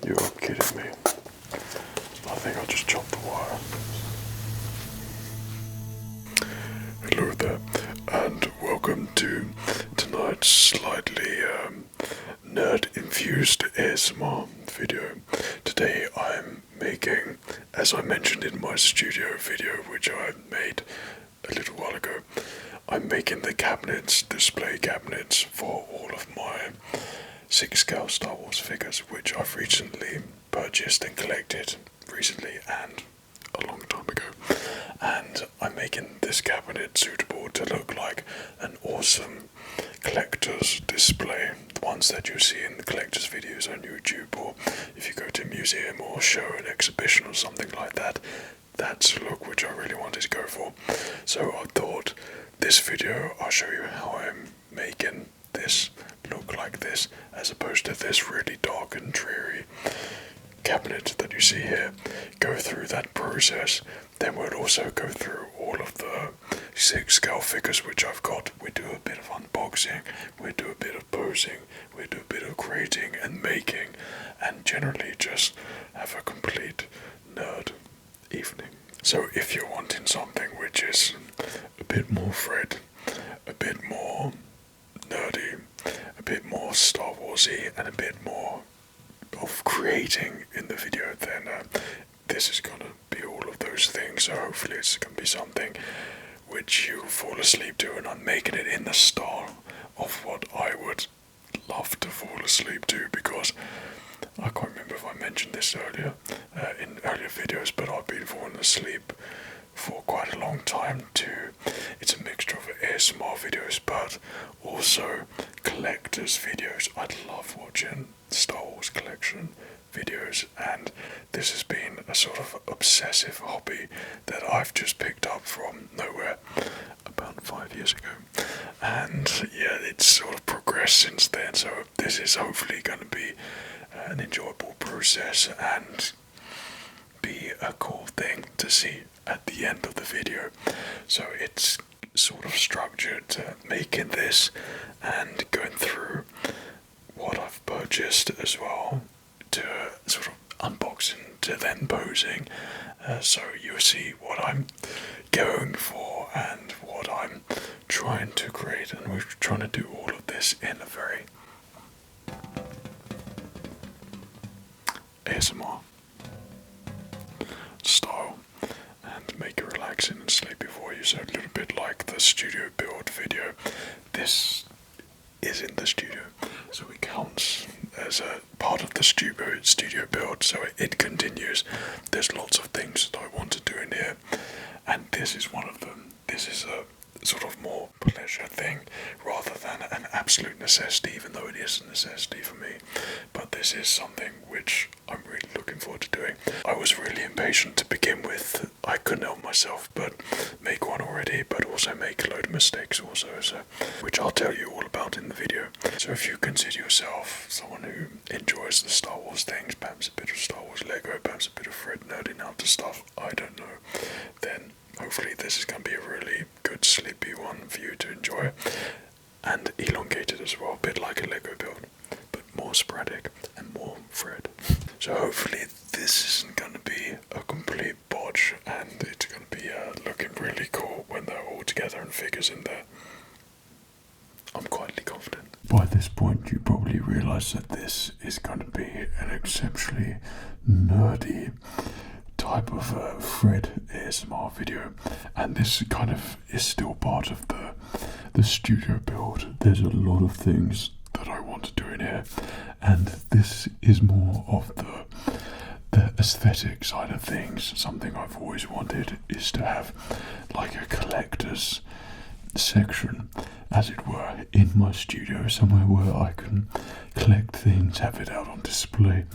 You're kidding me. I think I just chopped the wire. Hello there, and welcome to tonight's slightly nerd-infused ASMR video. Today I'm making, as I mentioned in my studio video, which I made a little while ago, I'm making the cabinets, display cabinets, for all of my 6-scale Star Wars figures, which I've recently purchased and collected recently and a long time ago. And I'm making this cabinet suitable to look like an awesome collector's display, the ones that you see in the collector's videos on YouTube, or if you go to a museum or show an exhibition or something like that. That's the look which I really wanted to go for. So I thought this video I'll show you how I'm making this look like this, as opposed to this really dark and dreary cabinet that you see here. Go through that process, then we'll also go through all of the 6-scale figures which I've got. We do a bit of unboxing, we do a bit of posing, we do a bit of creating and making, and generally just have a complete nerd evening. So if you're wanting something which is a bit more Fred, a bit more nerdy, a bit more Star Warsy, and a bit more of creating in the video, then this is gonna be all of those things. So hopefully it's gonna be something which you fall asleep to, and I'm making it in the style of what I would love to fall asleep to, because I can't remember if I mentioned this earlier in earlier videos, but I've been falling asleep for quite a long time too. It's a mixture of ASMR videos but also collector's videos. I love watching Star Wars collection videos, and this has been a sort of obsessive hobby that I've just picked up from nowhere about 5 years ago, and yeah, it's sort of progressed since then. So this is hopefully going to be an enjoyable process and be a cool thing to see at the end of the video. So it's sort of structured, making this and going through what I've purchased as well, to sort of unboxing to then posing. So you'll see what I'm going for and what I'm trying to create, and we're trying to do all of this in a very ASMR style and make it relaxing and sleepy for you. So a little bit like the studio build video, this is in the studio, so it counts as a part of the studio build, so it continues. There's lots of things that I want to do in here, and this is one of them. This is a sort of more pleasure thing rather than an absolute necessity, even though it is a necessity for me. But this is something which I'm really looking forward to doing. I was really impatient to begin with. I couldn't help myself but make one already, but also make a load of mistakes also, so which I'll tell you all about in the video. So if you consider yourself someone who enjoys the Star Wars things, perhaps a bit of Star Wars Lego, perhaps a bit of Fred nerding out to stuff, I don't know, then hopefully this is going to be a really good sleepy one for you to enjoy, and elongated as well, a bit like a Lego build, but more sporadic and more Fred. So hopefully this isn't going to be a complete botch, and it's going to be looking really cool when they're all together and figures in there. I'm quietly confident. By this point you probably realise that this is going to be an exceptionally nerdy type of Fred ASMR video, and this kind of is still part of the studio build. There's a lot of things that I want to do in here, and this is more of the aesthetic side of things. Something I've always wanted is to have like a collector's section, as it were, in my studio, somewhere where I can collect things, have it out on display,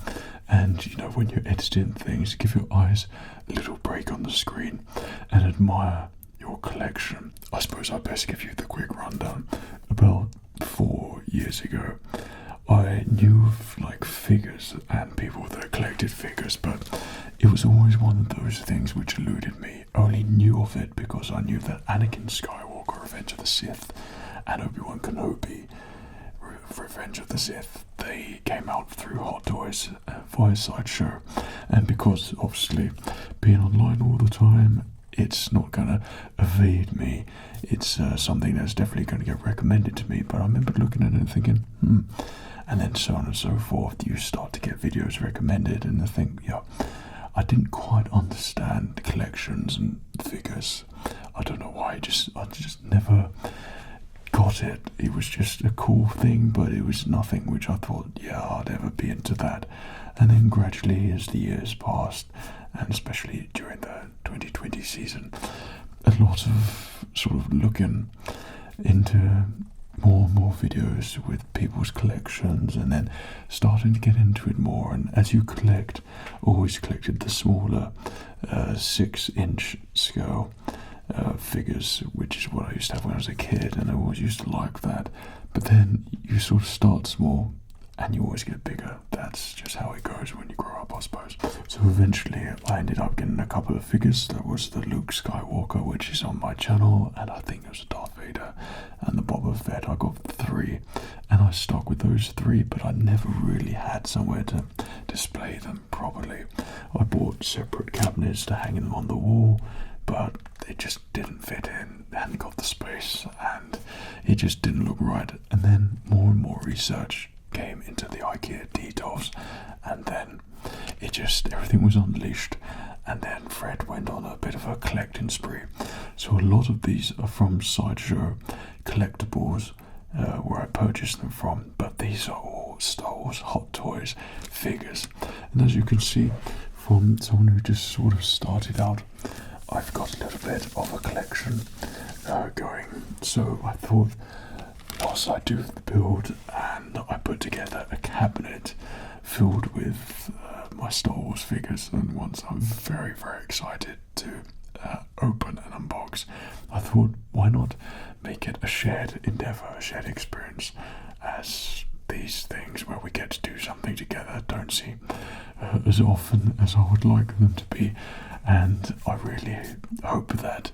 and you know, when you're editing things, give your eyes a little break on the screen and admire your collection. I suppose I best give you the quick rundown. About 4 years ago, I knew of like figures and people that collected figures, but it was always one of those things which eluded me. I only knew of it because I knew that Anakin Skywalker, Revenge of the Sith, and Obi-Wan Kenobi, Revenge of the Sith, they came out through Hot Toys via Sideshow, and because obviously being online all the time, it's not gonna evade me. It's something that's definitely going to get recommended to me. But I remember looking at it and thinking, and then so on and so forth. You start to get videos recommended, and I think, yeah, I didn't quite understand the collections and figures. I don't know why. I just never got it. It was just a cool thing, but it was nothing which I thought, yeah, I'd ever be into that. And then gradually, as the years passed, and especially during the 2020 season, a lot of sort of looking into more and more videos with people's collections, and then starting to get into it more. And as you collect, always collected the smaller 6-inch scale figures, which is what I used to have when I was a kid, and I always used to like that. But then you sort of start small and you always get bigger. That's just how it goes when you grow up, I suppose. So eventually I ended up getting a couple of figures. That was the Luke Skywalker, which is on my channel, and I think it was Darth Vader, and the Boba Fett. I got 3, and I stuck with those 3, but I never really had somewhere to display them properly. I bought separate cabinets to hang them on the wall, but it just didn't fit in, hadn't got the space, and it just didn't look right. And then more and more research came into the IKEA details, and then everything was unleashed. And then Fred went on a bit of a collecting spree. So a lot of these are from Sideshow collectibles, where I purchased them from, but these are all Star Wars Hot Toys figures. And as you can see, from someone who just sort of started out, I've got a little bit of a collection going. So I thought, whilst I do the build, and I put together a cabinet filled with my Star Wars figures, and ones I'm very, very excited to open and unbox, I thought, why not make it a shared endeavour, a shared experience, as these things where we get to do something together don't seem as often as I would like them to be. And I really hope that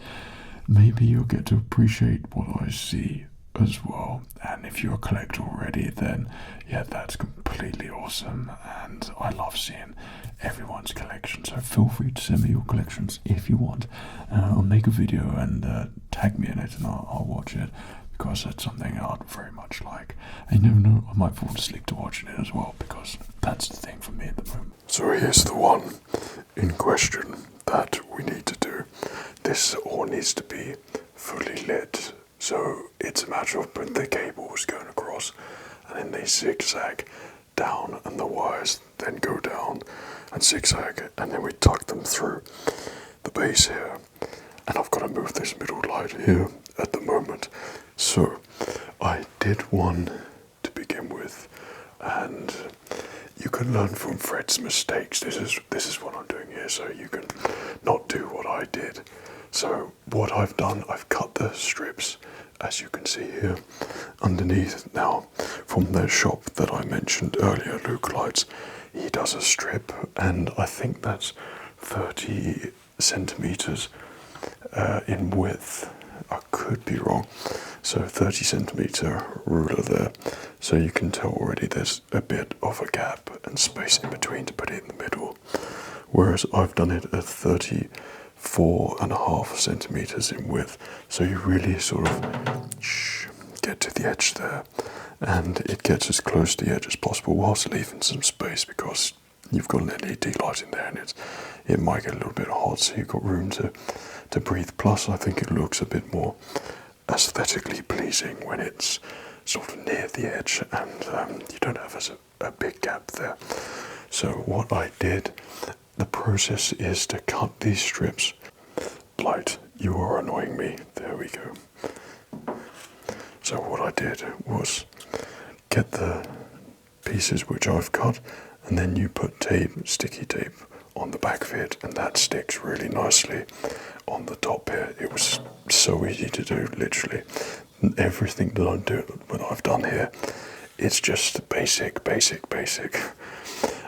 maybe you'll get to appreciate what I see as well. And if you're a collector already, then yeah, that's completely awesome, and I love seeing everyone's collection. So feel free to send me your collections if you want. I'll make a video and tag me in it, and I'll watch it, because that's something I'd very much like. And you never know, I might fall asleep to watching it as well, because that's the thing for me at the moment. So here's the one in question that we need to do. This all needs to be fully lit. So it's a matter of putting the cables going across, and then they zigzag down, and the wires then go down and zigzag, and then we tuck them through the base here. And I've got to move this middle light here at the moment. So I did one to begin with, and you can learn from Fred's mistakes. This is what I'm doing here, so you can not do what I did. So what I've done, I've cut the strips, as you can see here, underneath. Now, from the shop that I mentioned earlier, Luke Lights, he does a strip, and I think that's 30 centimeters in width. I could be wrong. So 30 centimeter ruler there. So you can tell already there's a bit of a gap and space in between to put it in the middle. Whereas I've done it at 34.5 centimeters in width. So you really sort of get to the edge there, and it gets as close to the edge as possible whilst leaving some space, because you've got an LED light in there, and it might get a little bit hot, so you've got room to breathe. Plus, I think it looks a bit more aesthetically pleasing when it's sort of near the edge, and you don't have a big gap there. So what I did, the process is to cut these strips. Light, you are annoying me. There we go. So what I did was get the pieces which I've cut, and then you put tape, sticky tape, on the back of it, and that sticks really nicely on the top here. It was so easy to do, literally. Everything that I've done here, it's just basic.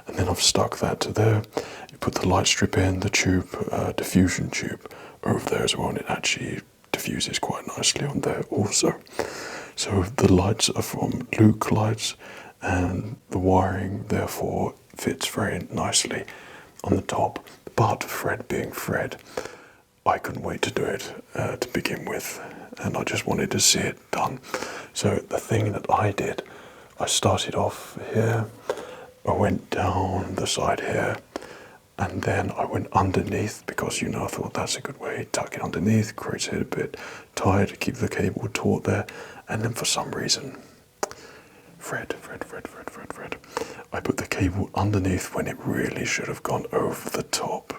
And then I've stuck that to there. You put the light strip in, the tube, diffusion tube over there as well, and it actually diffuses quite nicely on there also. So the lights are from Luke lights, and the wiring therefore fits very nicely on the top. But Fred being Fred, I couldn't wait to do it to begin with, and I just wanted to see it done. So the thing that I did, I started off here, I went down the side here, and then I went underneath because, I thought that's a good way. Tuck it underneath, create it a bit tight, keep the cable taut there, and then for some reason, Fred. I put the cable underneath when it really should have gone over the top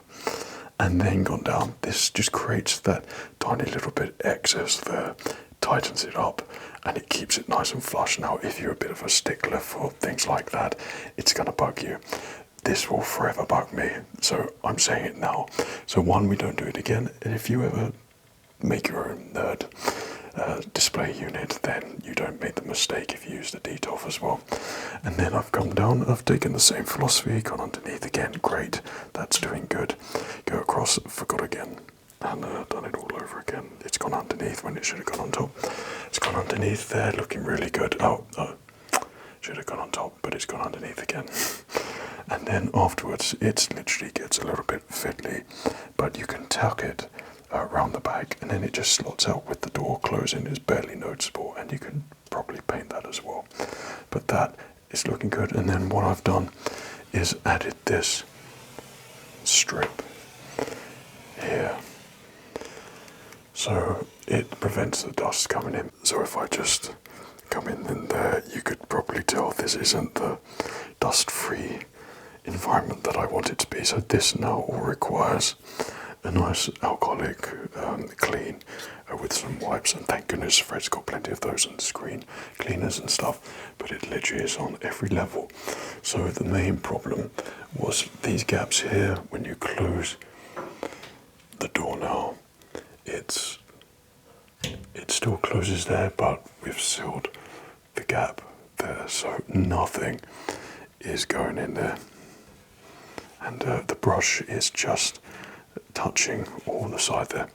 and then gone down. This just creates that tiny little bit excess there, tightens it up, and it keeps it nice and flush. Now, if you're a bit of a stickler for things like that, it's going to bug you. This will forever bug me, so I'm saying it now. So one, we don't do it again, and if you ever make your own nerd display unit, then you don't make the mistake if you use the DTOF as well. And then I've come down, I've taken the same philosophy, gone underneath again, great, that's doing good. Go across, forgot again, and done it all over again. It's gone underneath when it should have gone on top. It's gone underneath there, looking really good. Oh, should have gone on top, but it's gone underneath again. And then afterwards, it literally gets a little bit fiddly, but you can tuck it around the back, and then it just slots out with the door closing. It's barely noticeable, and you can probably paint that as well. But that is looking good. And then what I've done is added this strip here, so it prevents the dust coming in. So if I just come in there, you could probably tell this isn't the dust-free environment that I want it to be. So this now all requires a nice alcoholic clean with some wipes, and thank goodness Fred's got plenty of those on the screen cleaners and stuff, but it literally is on every level. So the main problem was these gaps here. When you close the door now, it still closes there, but we've sealed the gap there, so nothing is going in there, and the brush is just touching all the side there.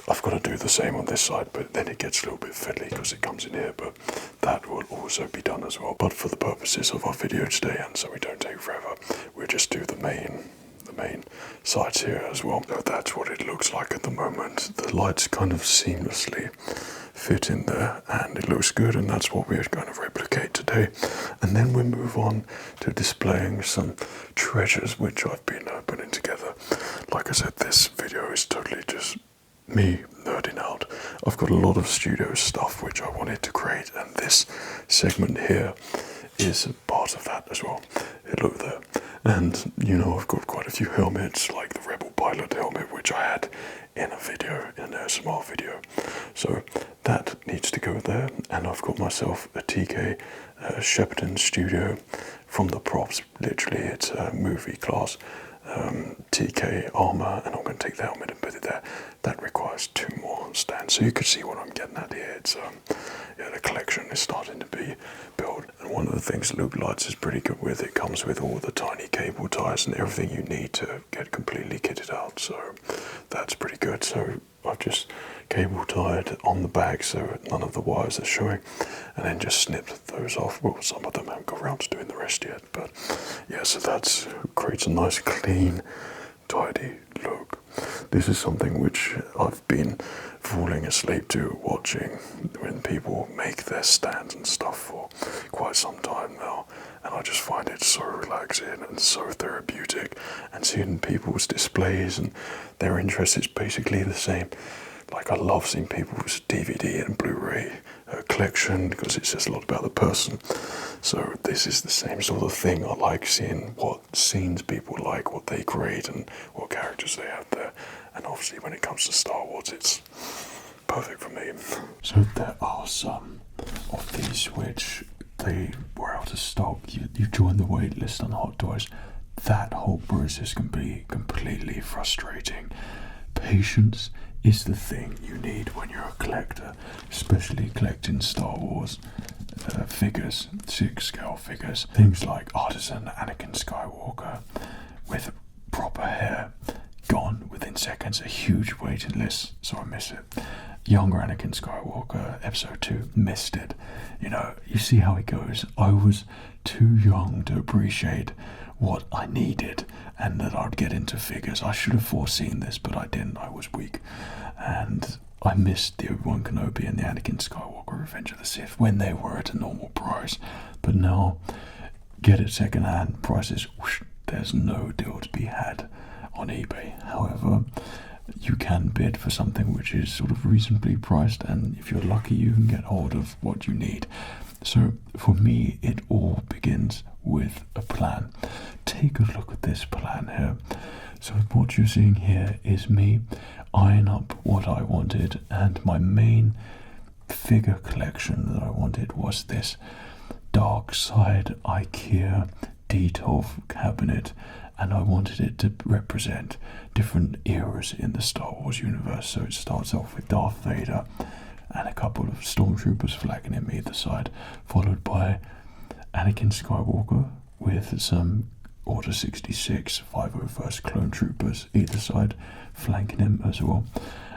I've got to do the same on this side, but then it gets a little bit fiddly because it comes in here, but that will also be done as well. But for the purposes of our video today, and so we don't take forever, we'll just do the main sides here as well. So that's what it looks like at the moment. The lights kind of seamlessly fit in there, and it looks good, and that's what we're going to replicate today. And then we move on to displaying some treasures which I've been putting together. Like I said, this video is totally just me nerding out. I've got a lot of studio stuff which I wanted to create, and this segment here is part of that as well. Look there. And I've got quite a few helmets, like the Rebel Pilot helmet, which I had in a video, in a small video. So that needs to go there. And I've got myself a TK Shepperton Studio from the props. Literally, it's a movie class TK armor, and I'm going to take the helmet and put it there. That requires 2 more stands. So you can see what I'm getting at here. It's the collection is starting to be built. And one of the things Luke Lights is pretty good with, it comes with all the tiny cable ties and everything you need to get completely kitted out. So that's pretty good. So I've just cable tied on the back so none of the wires are showing, and then just snipped those off. Well, some of them haven't got around to doing the rest yet, but yeah, so that creates a nice clean, tidy look. This is something which I've been falling asleep to watching when people make their stands and stuff for quite some time now, and I just find it so relaxing and so therapeutic, and seeing people's displays and their interest is basically the same. Like, I love seeing people's DVD and Blu-ray collection because it says a lot about the person. So this is the same sort of thing. I like seeing what scenes people like, what they create, and what characters they have there. And obviously when it comes to Star Wars, it's perfect for me. So there are some of these which they were out of stock. You join the wait list on Hot Toys. That whole process can be completely frustrating. Patience is the thing you need when you're a collector, especially collecting Star Wars figures, 6-scale figures. Things like Artisan Anakin Skywalker with proper hair gone within seconds, a huge waiting list, so I miss it. Younger Anakin Skywalker, episode 2, missed it. You know, you see how it goes. I was too young to appreciate what I needed and that I'd get into figures. I should have foreseen this, but I didn't. I was weak. And I missed the Obi-Wan Kenobi and the Anakin Skywalker Revenge of the Sith when they were at a normal price. But now, get it second-hand, prices, whoosh, there's no deal to be had on eBay. However, you can bid for something which is sort of reasonably priced, and if you're lucky you can get hold of what you need. So for me, it all begins with a plan. Take a look at this plan here. So what you're seeing here is me eyeing up what I wanted, and my main figure collection that I wanted was this dark side IKEA D12 cabinet, and I wanted it to represent different eras in the Star Wars universe. So it starts off with Darth Vader and a couple of stormtroopers flagging him either side, followed by Anakin Skywalker with some Order 66 501st clone troopers either side flanking him as well.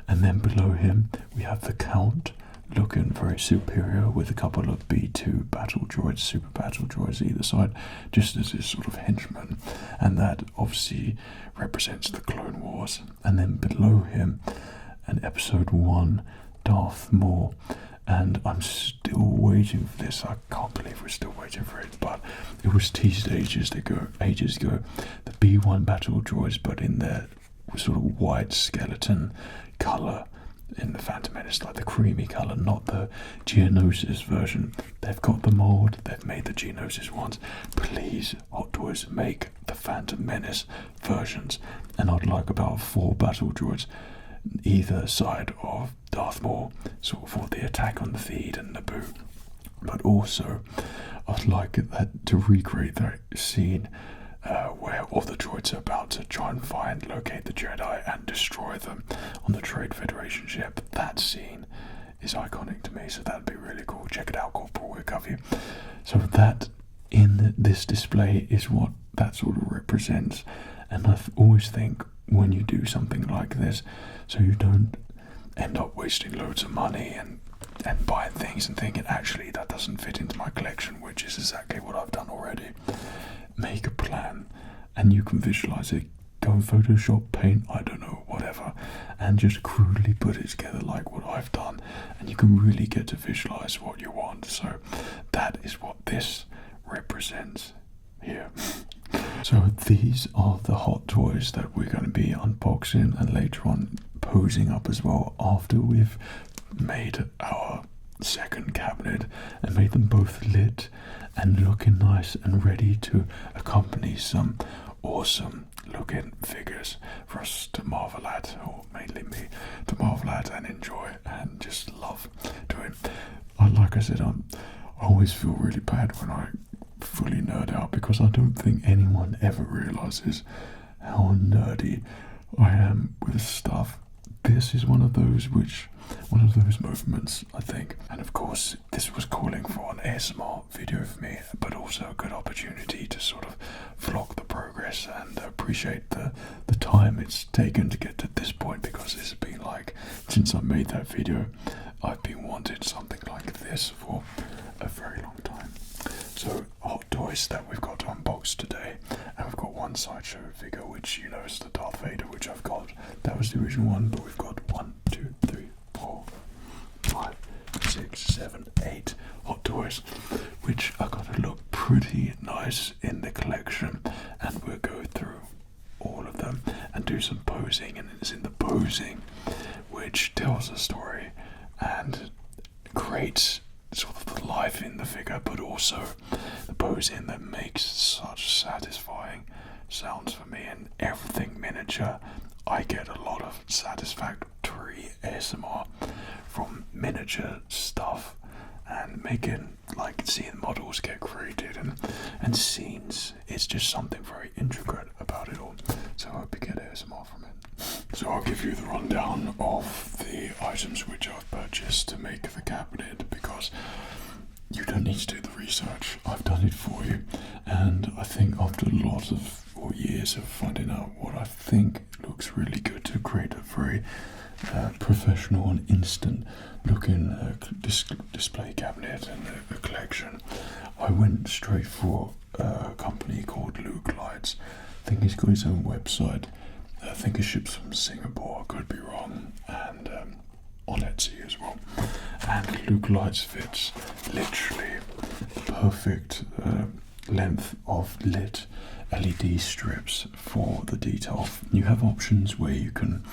And then below him we have the Count, looking very superior with a couple of B2 battle droids, super battle droids either side, just as his sort of henchman, and that obviously represents the Clone Wars. And then below him, an episode 1 Darth Maul, and I'm still waiting for this. I can't believe we're still waiting for it, but it was teased ages ago. The B1 battle droids, but in their sort of white skeleton colour in the Phantom Menace, like the creamy colour, not the Geonosis version. They've got the mould, they've made the Geonosis ones. Please, Hot Toys, make the Phantom Menace versions. And I'd like about 4 battle droids either side of Darth Maul, sort of for the attack on the Theed and Naboo. But also, I'd like that to recreate that scene where all the droids are about to try and locate the Jedi and destroy them on the Trade Federation ship. That scene is iconic to me, so that'd be really cool. Check it out, Corporal Wickcovey. So that in this display is what that sort of represents, and I always think when you do something like this, so you don't end up wasting loads of money and buying things and thinking, actually that doesn't fit into my collection, which is exactly what I've done already. Make a plan, and you can visualize it. Go in Photoshop, paint, I don't know, whatever, and just crudely put it together like what I've done, and you can really get to visualize what you want. So that is what this represents here. So these are the Hot Toys that we're going to be unboxing and later on posing up as well after we've made our second cabinet and made them both lit and looking nice and ready to accompany some awesome looking figures for us to marvel at, or mainly me to marvel at and enjoy and just love doing. Like I said, I always feel really bad when I fully nerd out, because I don't think anyone ever realizes how nerdy I am with stuff. This is one of those moments, I think. And of course, this was calling for an ASMR video for me, but also a good opportunity to sort of vlog the progress and appreciate the time it's taken to get to this point, because it's been like, since I made that video, I've been wanting something like this for a very long time. So, Hot Toys that we've got to unbox today, and we've got one sideshow figure, which you know is the Darth Vader, which I've got. That was the original one, but we've got 1, 2, 3, 4, 5, 6, 7, 8 Hot Toys, which are going to look pretty nice in the collection, and we'll go through all of them and do some posing, and it's in the posing which tells a story and creates sort of the life in the figure, but also the posing that makes such satisfying sounds for me. And everything miniature, I get a lot of satisfactory ASMR from miniature stuff and making, like, seeing models get created and scenes. It's just something very intricate about it all, so I hope you get ASMR from it. So I'll give you the rundown of the items which I've purchased to make the cabinet, because you don't need to do the research. I've done it for you, and I think after a lot of years of finding out what I think looks really good to create a very professional and instant looking display cabinet and a collection, I went straight for a company called Luke Lights. I think he's got his own website. I think it ships from Singapore, I could be wrong, and on Etsy as well. And Luke Lights fits literally perfect length of lit LED strips for the detail. You have options where you can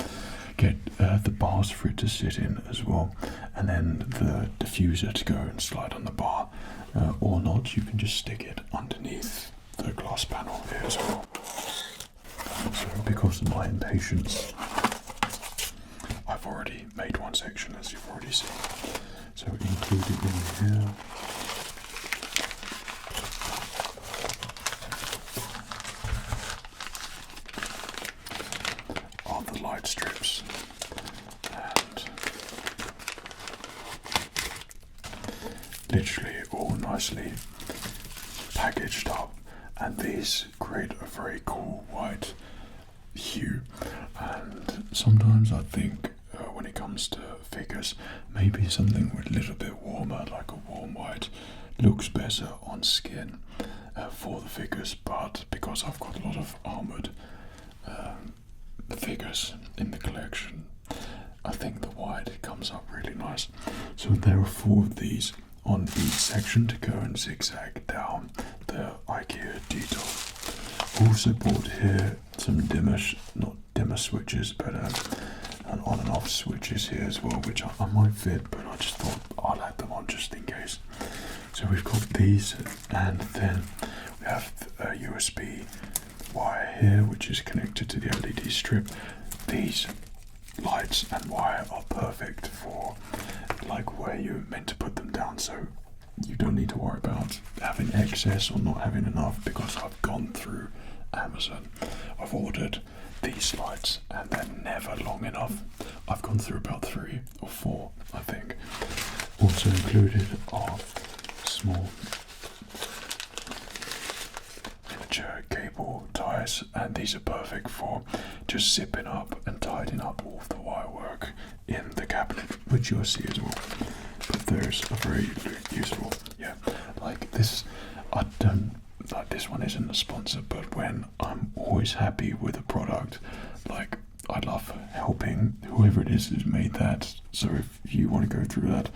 get the bars for it to sit in as well, and then the diffuser to go and slide on the bar, or not, you can just stick it underneath the glass panel here as well. So because of my impatience, I've already made one section, as you've already seen. So included in here are the light strips, and literally all nicely packaged up, and these create a very cool white hue. And sometimes I think when it comes to figures, maybe something with a little bit warmer, like a warm white, looks better on skin for the figures, but because I've got a lot of armoured figures in the collection, I think the white comes up really nice. So there are 4 of these on each section to go and zigzag down the IKEA detail. Also bought here some not dimmer switches, but an on and off switches here as well, which I might fit, but I just thought I'll add them on just in case. So we've got these, and then we have a USB wire here, which is connected to the LED strip. These lights and wire are perfect for like where you're meant to put them down, so you don't need to worry about having excess or not having enough, because I've gone through Amazon. I've ordered these lights and they're never long enough. I've gone through about 3 or 4, I think. Also included are small miniature cable ties, and these are perfect for just zipping up and tidying up all of the wire work in the cabinet, which you'll see as well. But there's a very useful, like this. I don't like this one isn't a sponsor, but when I'm always happy with a product, like I love helping whoever it is who's made that. So if you want to go through that,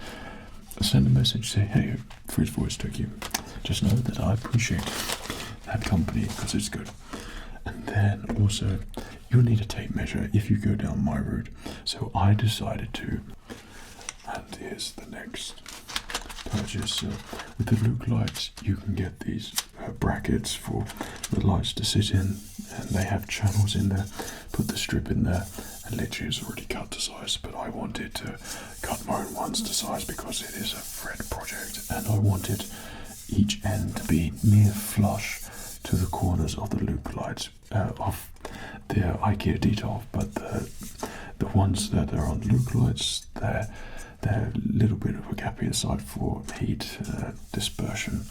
send a message, say, hey, FredsVoice took you. Just know that I appreciate that company because it's good. And then also, you'll need a tape measure if you go down my route. So I decided to, and here's the next purchase. With the Luke lights, you can get these brackets for the lights to sit in, and they have channels in there. Put the strip in there, and literally it's already cut to size, but I wanted to cut my own ones to size because it is a Fred project, and I wanted each end to be near flush to the corners of the Luke lights of the IKEA detail. But the ones that are on Luke lights, they're a little bit of a gap inside for heat dispersion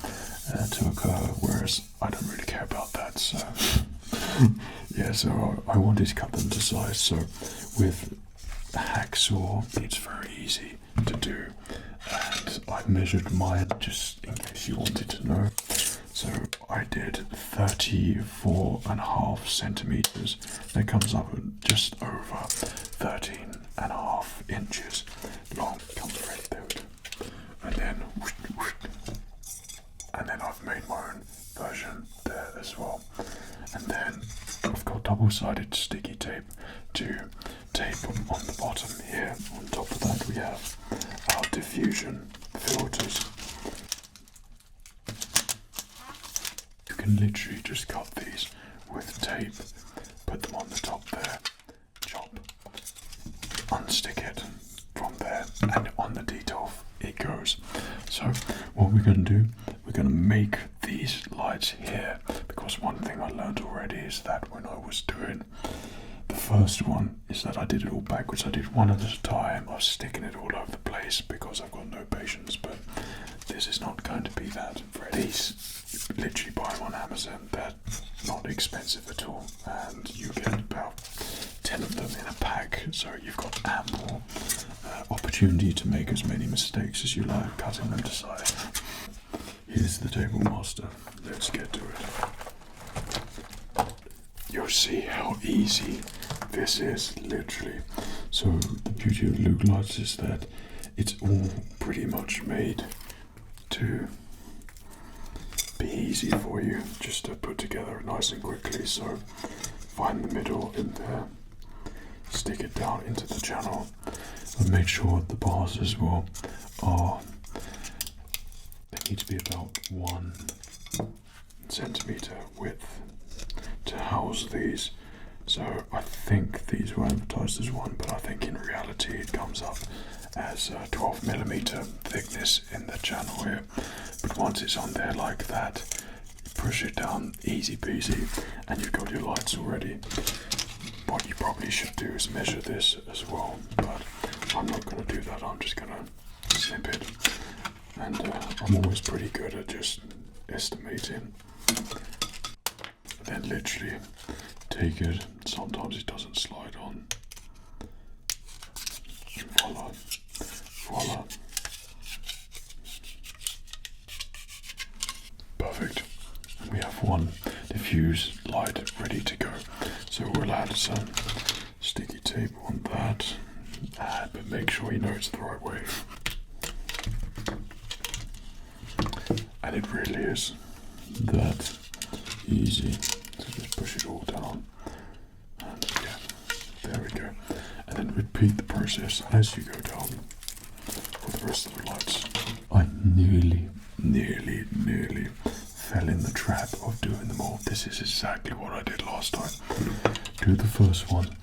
to occur, whereas I don't really care about that. So yeah, so I wanted to cut them to size. So with a hacksaw, it's very easy to do, and I measured mine just in case you wanted to know. So I did 34.5 centimeters. That comes up at just over 13.5 inches long. Comes right there. And then I've made my own version there as well. And then I've got double-sided sticky tape to tape on the bottom here. On top of that we have our diffusion filters. You can literally just cut these with tape, put them on the top there, chop, unstick it from there, and on the detail it goes. So what we're going to do, we're going to make these lights here, because one thing I learned already is that when I was doing the first one is that I did it all backwards. I did one at a time. I was sticking it all over the place because I've got no patience, but this is not going to be that. These, you literally buy them on Amazon. They're not expensive at all, and you get about 10 of them in a pack, so you've got ample opportunity to make as many mistakes as you like cutting them to size. Here's the table master. Let's get to it. You'll see how easy this is, literally. So the beauty of Luke Lights is that it's all pretty much made to be easy for you, just to put together nice and quickly. So find the middle in there, stick it down into the channel, and make sure the bars as well are, they need to be about 1 centimeter width to house these. So I think these were advertised as 1, but I think in reality it comes up as 12mm thickness in the channel here. But once it's on there like that, you push it down, easy peasy, and you've got your lights already. What you probably should do is measure this as well, but I'm not going to do that. I'm just going to snip it, and I'm always pretty good at just estimating. Then literally take it. Sometimes it doesn't slide on. Voila, voila. Perfect. And we have 1 diffuse light ready to go. So we'll add some sticky tape on that, but make sure you know it's the right way. And it really is that easy. So just push it all down, and yeah, there we go. And then repeat the process as you go down for the rest of the lights. I nearly fell in the trap of doing them all. This is exactly what I did last time. Do the first one,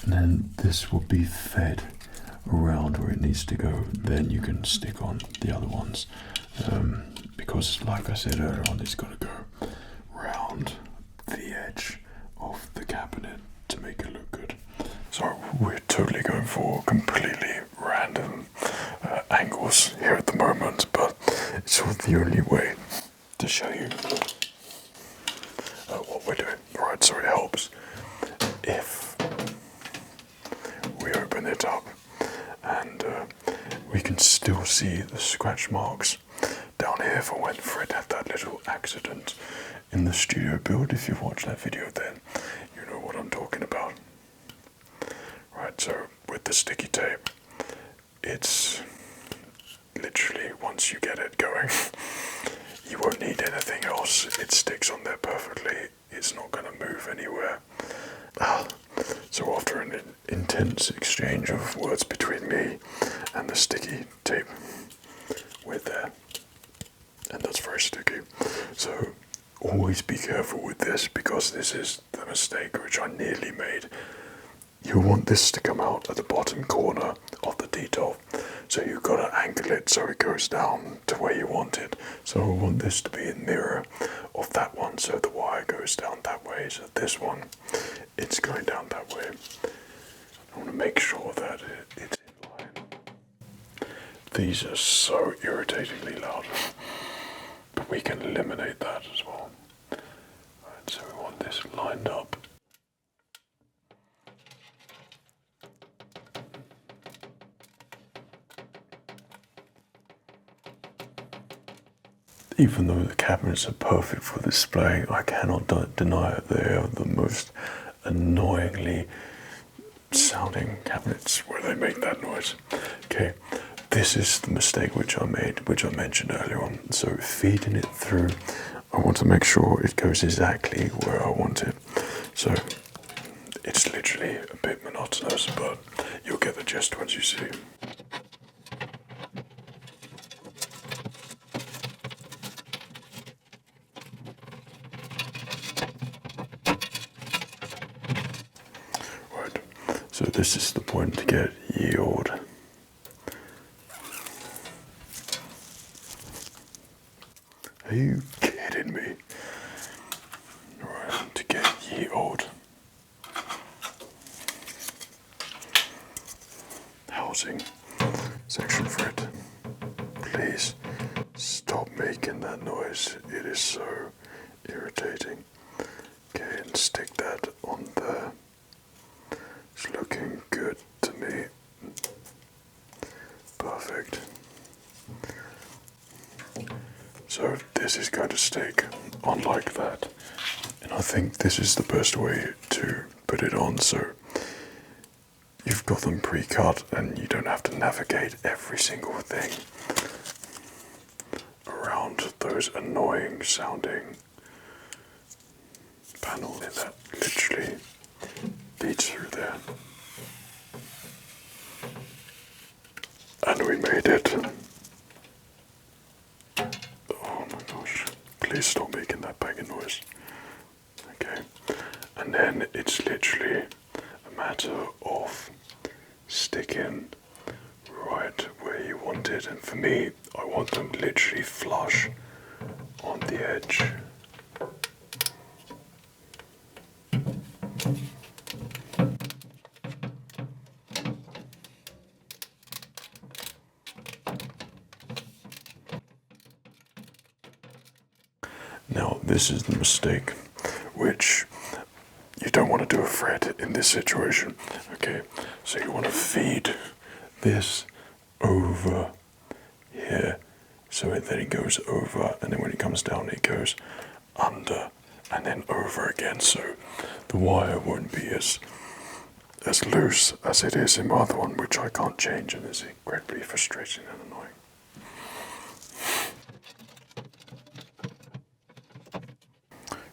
and then this will be fed around where it needs to go. Then you can stick on the other ones, because like I said earlier on, it's got to go round the edge of the cabinet to make it look good. So we're totally going for completely random angles here at the moment, but it's sort of the only way to show you what we're doing. Right, so it helps if we open it up and we can still see the scratch marks down here for when Fred had that little accident in the studio build. If you've watched that video, then you know what I'm talking about. Right, so with the sticky tape, it's literally, once you get it going, you won't need anything else. It sticks on there perfectly. It's not going to move anywhere. So after an intense exchange of words between me and the sticky tape, we're there. And that's very sticky. So always be careful with this, because this is the mistake which I nearly made. You want this to come out at the bottom corner of the detail, so you've got to angle it so it goes down to where you want it. So I want this to be a mirror of that one, so the wire goes down that way. So this one, it's going down that way. I want to make sure that it's in line. These are so irritatingly loud, but we can eliminate that as well. Right, so we want this lined up. Even though the cabinets are perfect for displaying, I cannot deny it. They are the most annoyingly sounding cabinets where they make that noise. Okay, this is the mistake which I made, which I mentioned earlier on. So feeding it through, I want to make sure it goes exactly where I want it. So it's literally a bit monotonous, but you'll get the gist once you see. So this is the point to get yield. Are you kidding me? Right, to get yield. Housing section, Fred. Please that noise. It is so irritating. Okay, and stick that on there. It's looking good to me. Perfect. So this is going to stick on like that. And I think this is the best way to put it on, so you've got them pre-cut and you don't have to navigate every single thing around those annoying sounding panels that literally leads through there. And we made it. Oh my gosh, please stop making that banging noise. Okay, and then it's literally a matter of sticking right where you want it, and for me, I want them literally flush on the edge. Now, this is the mistake, which you don't want to do a fret in this situation. Okay, so you want to feed this over here, so then it goes over, and then when it comes down, it goes under, and then over again, so the wire won't be as loose as it is in my other one, which I can't change, and is incredibly frustrating and annoying.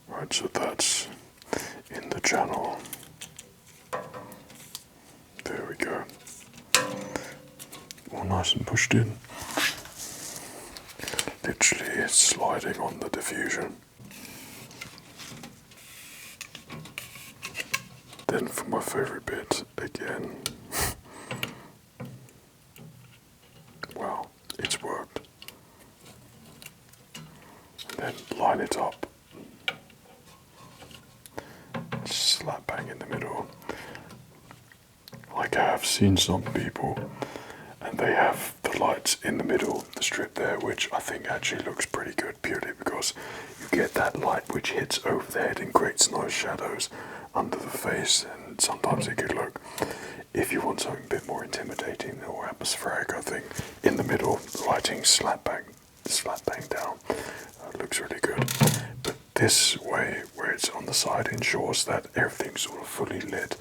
Right, so that's in the channel. There we go. All nice and pushed in. Literally it's sliding on the diffusion. Then for my favourite bit, again. Wow, it's worked. And then line it up. Slap bang in the middle. Like I have seen some people, and they have the lights in the middle, the strip there, which I think actually looks pretty good, purely because you get that light which hits over the head and creates nice shadows under the face, and sometimes it could look, if you want something a bit more intimidating or atmospheric, I think in the middle, lighting slap bang down, looks really good. But this way, where it's on the side, ensures that everything's sort of fully lit.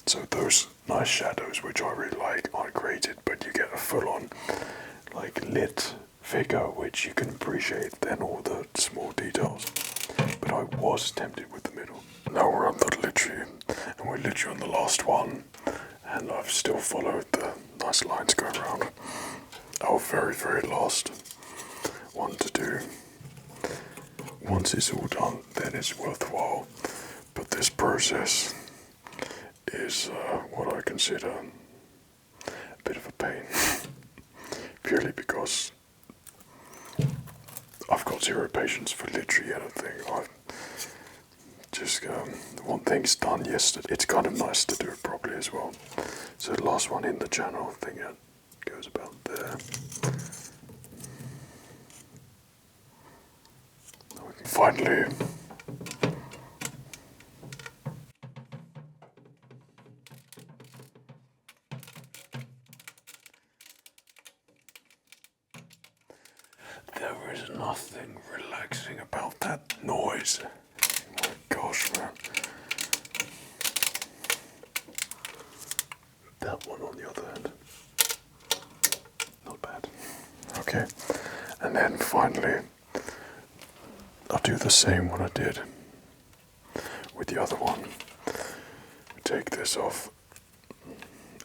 So those nice shadows, which I really like, aren't created, but you get a full-on, like, lit figure, which you can appreciate, then all the small details. But I was tempted with the middle. Now we're on the literally, and we're literally on the last one, and I've still followed the nice lines going around. Our very, very last one to do. Once it's all done, then it's worthwhile. But this process is what I consider a bit of a pain. Purely because I've got zero patience for literally anything. I just want things done yesterday. It's kind of nice to do it properly as well. So the last one in the channel, I think it goes about there. Finally, there is nothing relaxing about that noise. Oh my gosh, man. That one on the other end. Not bad. Okay, and then finally, I'll do the same what I did with the other one. Take this off,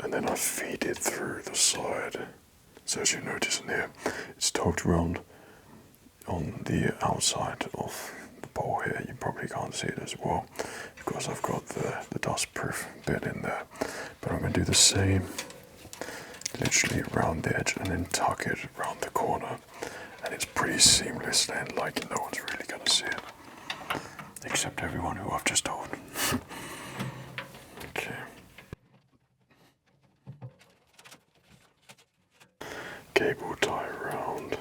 and then I feed it through the side. So as you notice in here, it's tucked around on the outside of the bowl here. You probably can't see it as well because I've got the dust-proof bit in there. But I'm going to do the same, literally around the edge, and then tuck it around the corner. And it's pretty seamless then, like no one's really going to see it. Except everyone who I've just told. Okay. Cable tie around.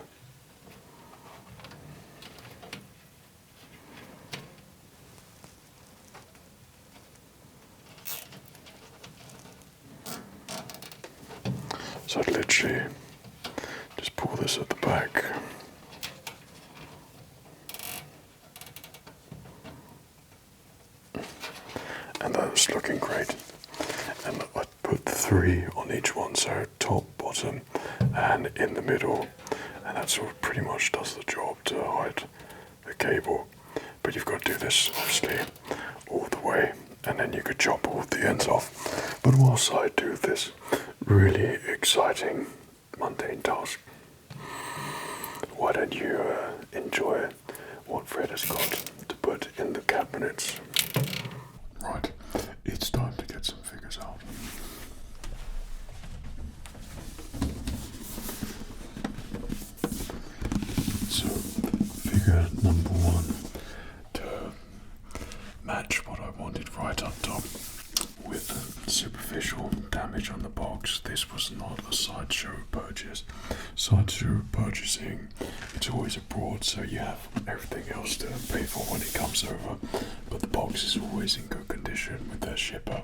So I'd literally just pull this at the back. And that was looking great. And I put 3 on each one, so top, bottom, and in the middle. And that sort of pretty much does the job to hide the cable. But you've got to do this, obviously, all the way. And then you could chop all the ends off. But whilst I do this really exciting, mundane task, why don't you enjoy what Fred has got to put in the cabinets? Right, it's time to get some figures out. So, figure number 1, to match what I wanted right up top with superficial damage on the box. This was not a sideshow purchase. Sideshow purchasing, it's always abroad, so you have everything else to pay for when it comes over, but the box is always in good condition with their shipper.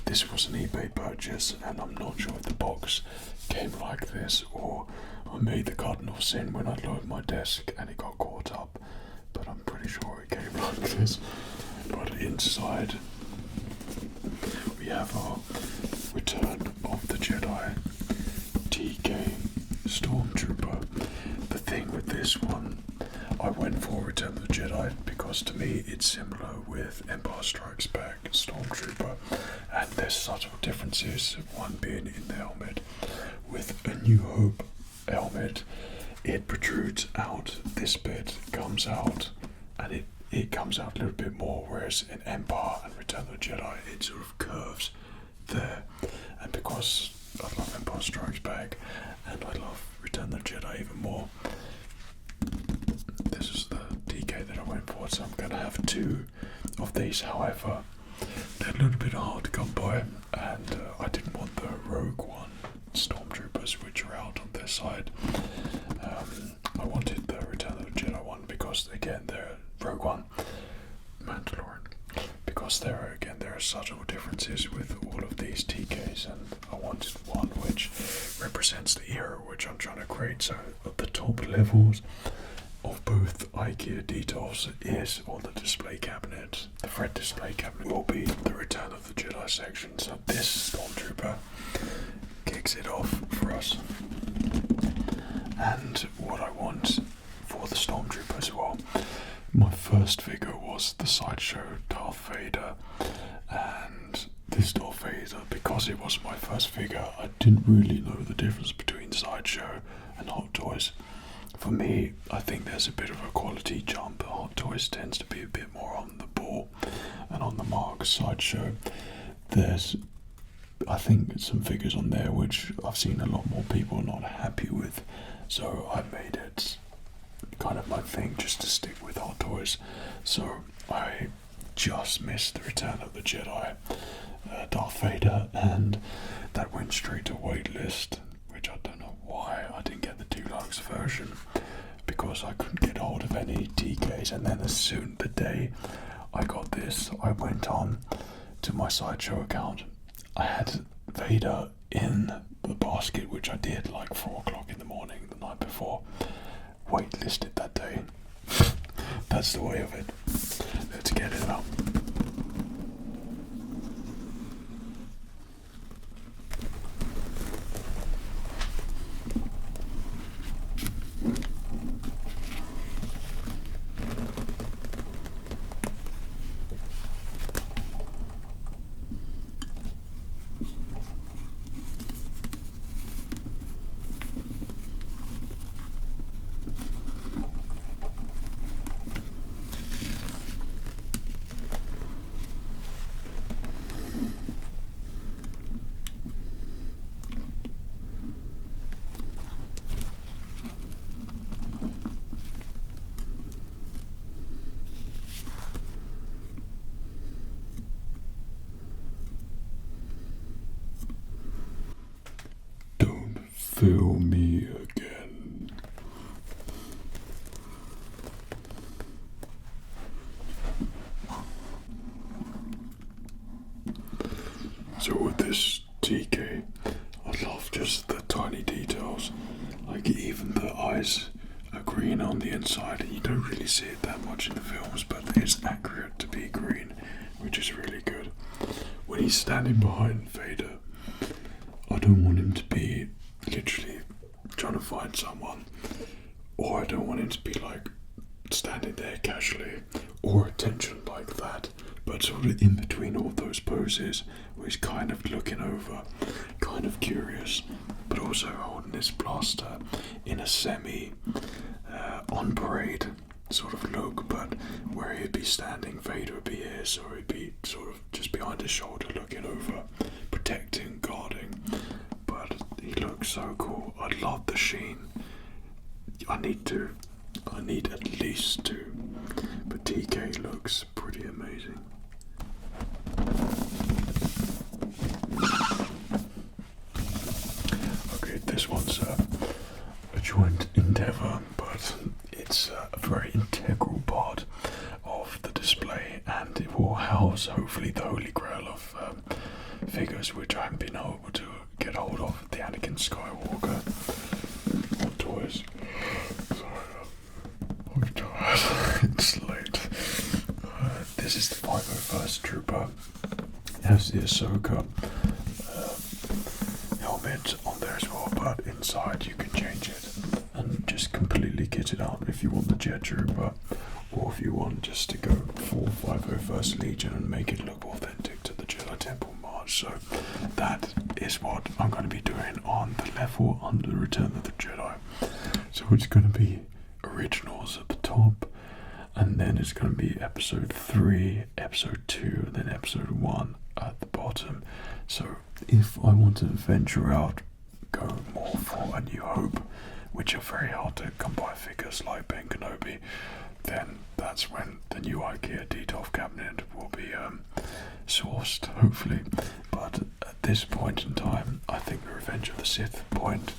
This was an eBay purchase, and I'm not sure if the box came like this or I made the cardinal sin when I lowered my desk and it got caught up, but I'm pretty sure it came like this. But inside we have our Return of the Jedi TK Stormtrooper. The thing with this one, I went for Return of the Jedi because to me it's similar with Empire Strikes Back Stormtrooper, and there's subtle differences, one being in the helmet. With A New Hope helmet, it protrudes out, this bit comes out, and it comes out a little bit more, whereas in Empire and Return of the Jedi it sort of curves there. And because I love Empire Strikes Back and I love Return of the Jedi even more, this is the DK that I went for, so I'm going to have 2 of these. However, they're a little bit hard to come by, and I didn't want the Rogue One Stormtroopers, which are out on their side. I wanted the Return of the Jedi one because, again, they're Rogue One, Mandalorian, because there are subtle differences with all of these TKs, and I wanted one which represents the era which I'm trying to create. So at the top levels of both IKEA details is on the display cabinet. The Fred display cabinet will be the Return of the Jedi section, so this Stormtrooper kicks it off for us. And what I want for the Stormtrooper as well, my first figure was the sideshow Darth Vader, and this Darth Vader, because it was my first figure, I didn't really know the difference between sideshow and Hot Toys. For me, I think there's a bit of a quality jump. Hot Toys tends to be a bit more on the ball and on the mark. Sideshow, there's, I think, some figures on there which I've seen a lot more people not happy with, so I made it kind of my thing just to stick with Hot Toys. So I just missed the Return of the Jedi Darth Vader, and that went straight to waitlist, which I don't know why I didn't get the deluxe version, because I couldn't get hold of any TKs. And then as soon the day I got this, I went on to my sideshow account. I had Vader in the basket, which I did like 4 o'clock in the morning the night before. Waitlisted that day. That's the way of it. Let's get it out. Feel me again. So with this TK, I love just the tiny details, like even the eyes are green on the inside, and you don't really see it that much in the films, but it's accurate to be green, which is really good. When he's standing behind Vader, I don't want him to be literally trying to find someone, or I don't want him to be like standing there casually, or attention like that, but sort of in between all those poses where he's kind of looking over, kind of curious, but also holding his blaster in a semi on parade sort of look, but where he'd be standing, Vader would be here, so he'd be sort of just behind his shoulder looking over, protecting, guarding, but he looks so cool. I love the sheen. I need at least two, but TK looks pretty amazing. Okay, this one's a joint endeavour, but it's a very integral part of the display, and it will house hopefully the holy grail of figures which I haven't been able to get hold of, the Anakin Skywalker toys. It's late. This is the 501st Trooper. It has the Ahsoka helmet on there as well, but inside you can change it and just completely kit it out if you want the Jet Trooper, or if you want just to go full 501st Legion and make it look authentic to the Jedi Temple March. So that is what I'm going to be doing on the level under Return of the Jedi. So it's going to be originals at the top, and then it's going to be episode 3, episode 2, and then episode 1 at the bottom. So if I want to venture out, go more for A New Hope, which are very hard to come by figures like Ben Kenobi, then that's when the new IKEA Detolf cabinet will be sourced, hopefully. But at this point in time, I think the Revenge of the Sith point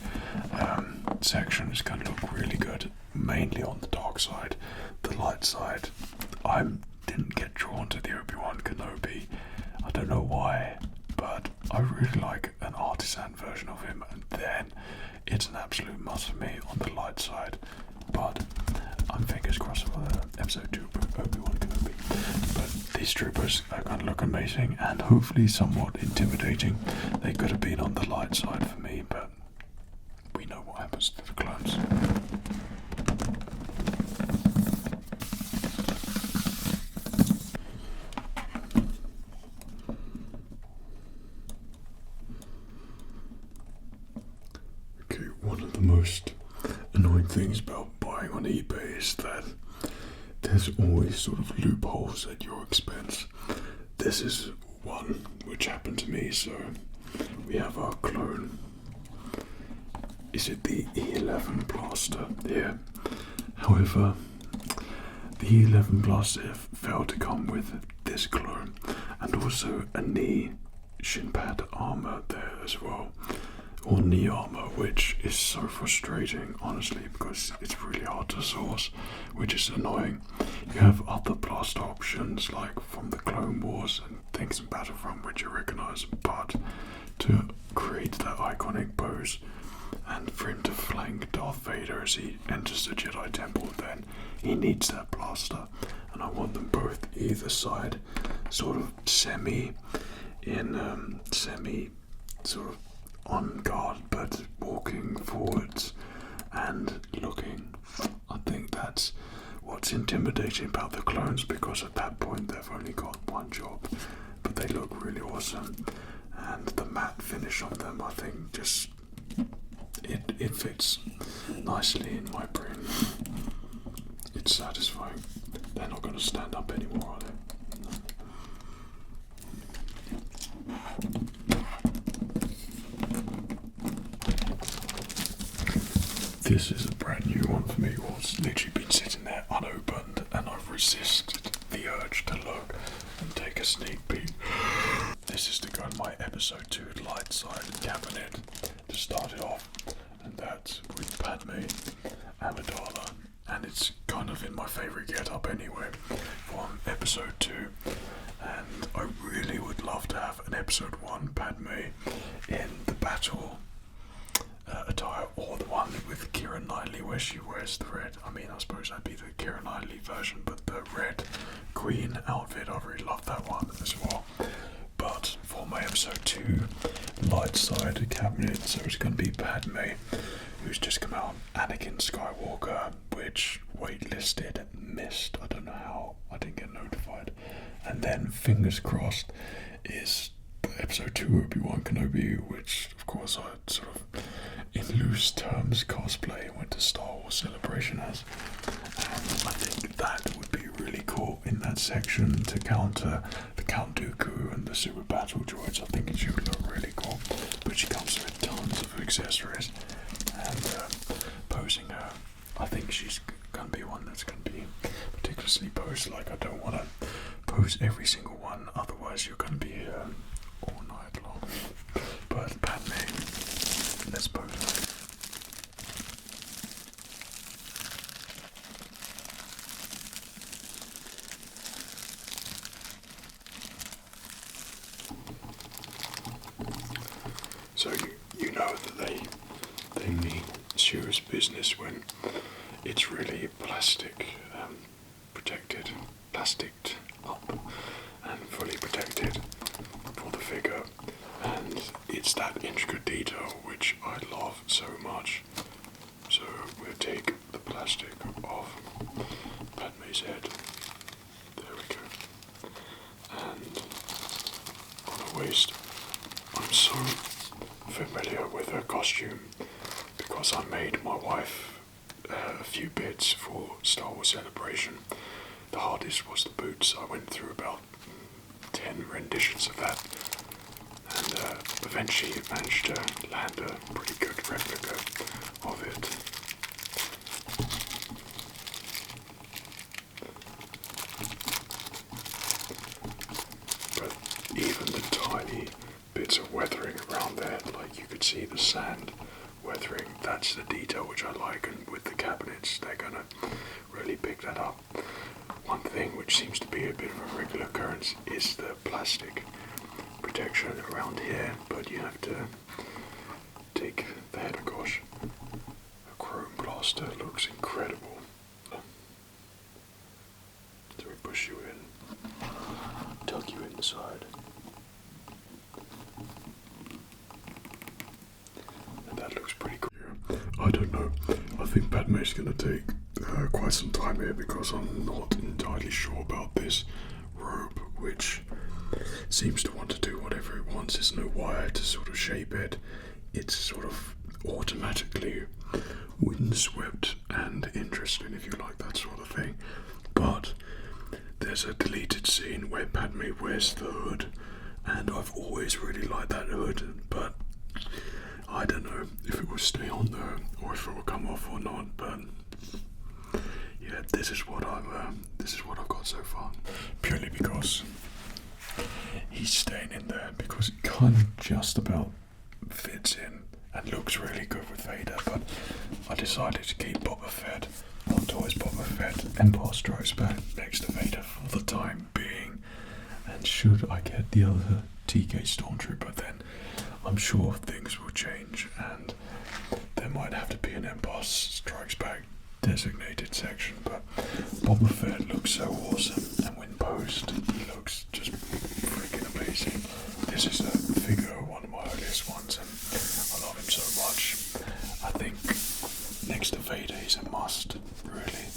section is going to look really good, mainly on the dark side. The light side, I didn't get drawn to the Obi-Wan Kenobi. I don't know why, but I really like an artisan version of him, and then it's an absolute must for me on the light side. But I'm fingers crossed for episode 2 of Obi-Wan Kenobi. But these troopers are going to look amazing and hopefully somewhat intimidating. They could have been on the light side for me, but we know what happens to the clones. Okay, one of the most annoying things about buying on eBay is that there's always sort of loopholes at your expense. This is one which happened to me. So we have our clone. Is it the E11 blaster? Yeah. However, the E11 blaster failed to come with this clone, and also a knee shin pad armor there as well, or knee armor, which is so frustrating, honestly, because it's really hard to source, which is annoying. You have other blaster options like from the Clone Wars and things in Battlefront which you recognize, but to create that iconic pose and for him to flank Darth Vader as he enters the Jedi Temple, then he needs that blaster, and I want them both either side, sort of semi sort of on guard, but walking forwards and looking. I think that's what's intimidating about the clones, because at that point they've only got one job, but they look really awesome, and the matte finish on them, I think, just it fits nicely in my brain. It's satisfying. They're not going to stand up anymore, are they? This is a brand new one for me. Well, it's literally been sitting there unopened, and I've resisted the urge to look and take a sneak peek. This is to go in my episode 2 light side cabinet to start it off, and that's with Padme Amidala, and it's kind of in my favourite get-up anyway from episode 2, and I really would love to have an episode 1 Padme in the battle mainly where she wears the red. I mean, I suppose that'd be the Keira Knightley version, but the red queen outfit, I really love that one as well. But for my episode 2 light side cabinet, so it's going to be Padme, who's just come out, Anakin Skywalker, which waitlisted, missed, I don't know how, I didn't get notified, and then fingers crossed is episode 2 Obi-Wan Kenobi, which of course I sort of in loose terms cosplay went to Star Wars Celebration as, and I think that would be really cool in that section to counter the Count Dooku and the Super Battle Droids. I think it should look really cool, but she comes with tons of accessories, and posing her, I think she's going to be one that's going to be particularly posed. Like, I don't want to pose every single one, otherwise you're going to be here all night long. But Padme, let's pose her. So you know that they mean serious business when it's really plastic protected, plasticed up and fully protected for the figure, and it's that intricate detail which I love so much. So we'll take the plastic off Padme's head, there we go, and on her waist. I'm so familiar with her costume because I made my wife a few bits for Star Wars Celebration. The hardest was the boots. I went through about 10 renditions of that, and eventually managed to land a pretty good replica of it. But even the tiny bits of weathering around there, like you could see the sand weathering, that's the detail which I like, and with the cabinets they're gonna really pick that up. One thing which seems to be a bit of a regular occurrence is the plastic protection around here, but you have to take the head. Gosh, a chrome blaster looks incredible. So we push you in, tuck you inside, and that looks pretty cool. Yeah, I don't know, I think Padme's going to take quite some time here because I'm not entirely sure about this robe, which seems to want to do whatever it wants. There's no wire to sort of shape it. It's sort of automatically windswept and interesting, if you like, that sort of thing. But there's a deleted scene where Padme wears the hood, and I've always really liked that hood, but I don't know if it will stay on there or if it will come off or not. But yeah, this is what I've got so far. Purely because he's staying in there, because it kind of just about fits in and looks really good with Vader. But I decided to keep Boba Fett, not always Boba Fett, Empire Strikes Back next to Vader for the time being. And should I get the other TK Stormtrooper, then I'm sure things will change and there might have to be an Empire Strikes Back designated section. But Boba Fett looks so awesome, and when posed he looks just freaking amazing. This is a figure, one of my earliest ones, and I love him so much. I think next to Vader he's a must, really,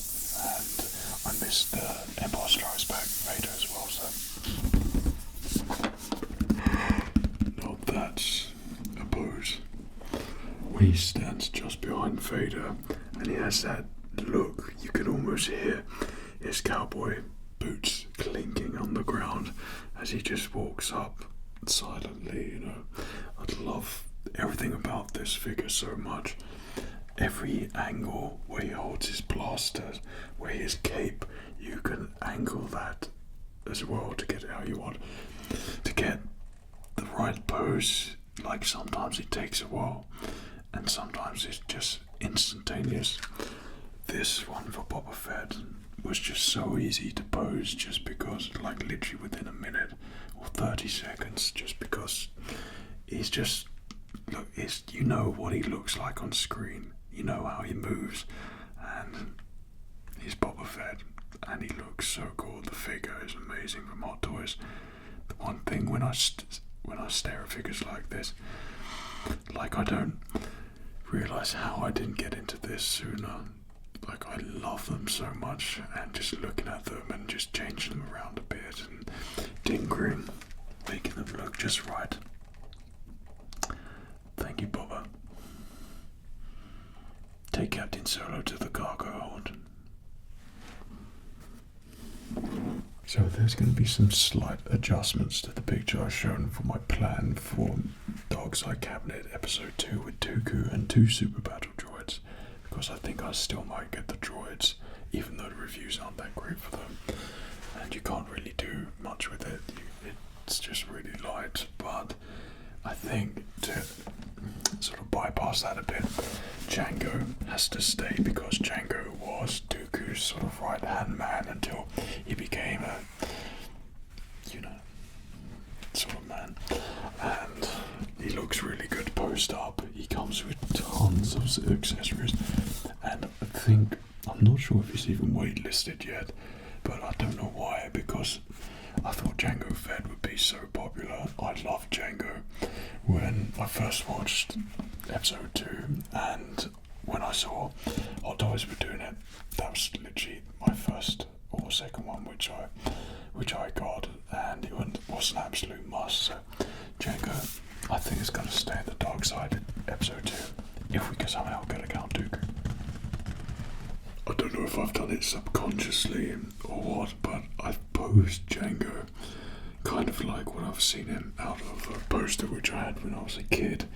and I miss the Empire Strikes Back Vader as well, so now that's a pose. When he stands just behind Vader and he has that look, you can almost hear his cowboy boots clinking on the ground as he just walks up silently, you know. I love everything about this figure so much. Every angle where he holds his blaster, where his cape, you can angle that as well to get it how you want. To get the right pose, like sometimes it takes a while and sometimes it's just instantaneous. This one for Boba Fett was just so easy to pose, just because, like, literally within a minute or 30 seconds, just because he's just, look, you know what he looks like on screen. you know how he moves, and he's Boba Fett, and he looks so cool. The figure is amazing from Hot Toys. The one thing when I stare at figures like this, like I don't realise how I didn't get into this sooner. Like I love them so much, and just looking at them and just changing them around a bit and tinkering, making them look just right. Thank you, Boba. Take Captain Solo to the cargo hold. So there's going to be some slight adjustments to the picture I've shown for my plan for Dark Side Cabinet Episode 2 with Dooku and 2 Super Battle Droids, because I think I still might get the droids, even though the reviews aren't that great for them, and you can't really do much with it. It's just really light, but I think to sort of bypass that a bit, Django has to stay, because Django was Dooku's sort of right-hand man until he became a, sort of man. And he looks really good posed up. He comes with tons of accessories, and I'm not sure if he's even waitlisted yet, but I don't know why, because I thought Jango Fett would be so popular. I loved Django when I first watched episode 2, and when I saw Hot Toys were doing it, that was literally my first or second one which I got, and it was an absolute must. So Django, I think, is going to stay in the dark side in episode 2 if we can somehow get a Count Dooku. I don't know if I've done it subconsciously or what, but I've posed Django kind of like what I've seen him out of a poster which I had when I was a kid,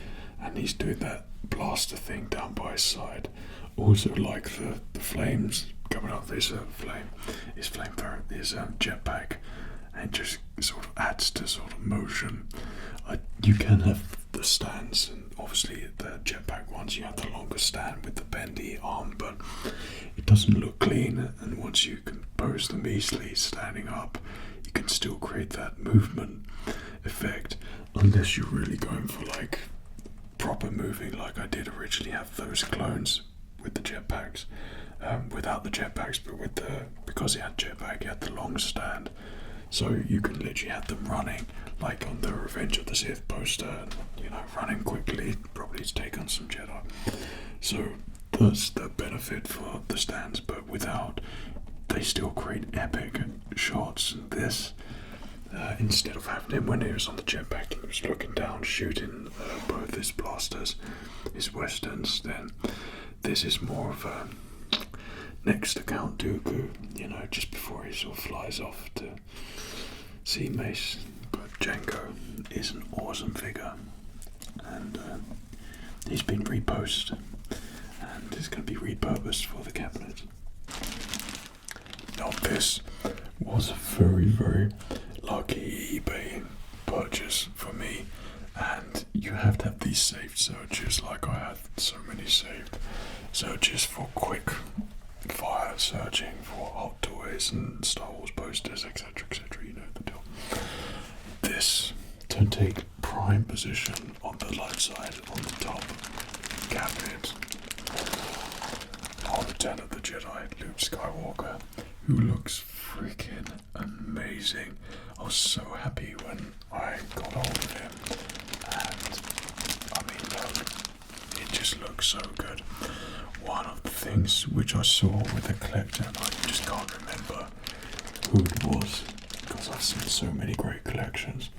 and he's doing that blaster thing down by his side. Also like the flames coming out of his jetpack, and just sort of adds to sort of motion. You can have the stands, and obviously the jetpack ones, you have the longer stand with the bendy arm, but it doesn't look clean, and once you can pose them easily standing up, you can still create that movement effect, unless you're really going for like proper moving, like I did originally have those clones with the jetpacks, without the jetpacks, but because he had jetpack, he had the long stand, so you can literally have them running like on the Revenge of the Sith poster, running quickly, probably to take on some Jedi. So that's the benefit for the stands, but without, they still create epic shots. And this, instead of having him when he was on the jetpack, he was looking down, shooting both his blasters, his westerns, then this is more of a next to Count Dooku, just before he sort of flies off to see Mace. But Django is an awesome figure, and he's been reposted, and it's going to be repurposed for the cabinet. Now this was a very, very lucky eBay purchase for me, and you have to have these saved searches, like I had so many saved searches for quick fire searching for Hot Toys and Star Wars posters, etc, etc, you know the deal. This to take prime position on the light side on the top cabinet on Return of the Jedi, Luke Skywalker, who looks freaking amazing. I was so happy when I got hold of him, and look, it just looks so good. One of the things which I saw with the collector, and I just can't remember who it was, because I've seen so many great collections.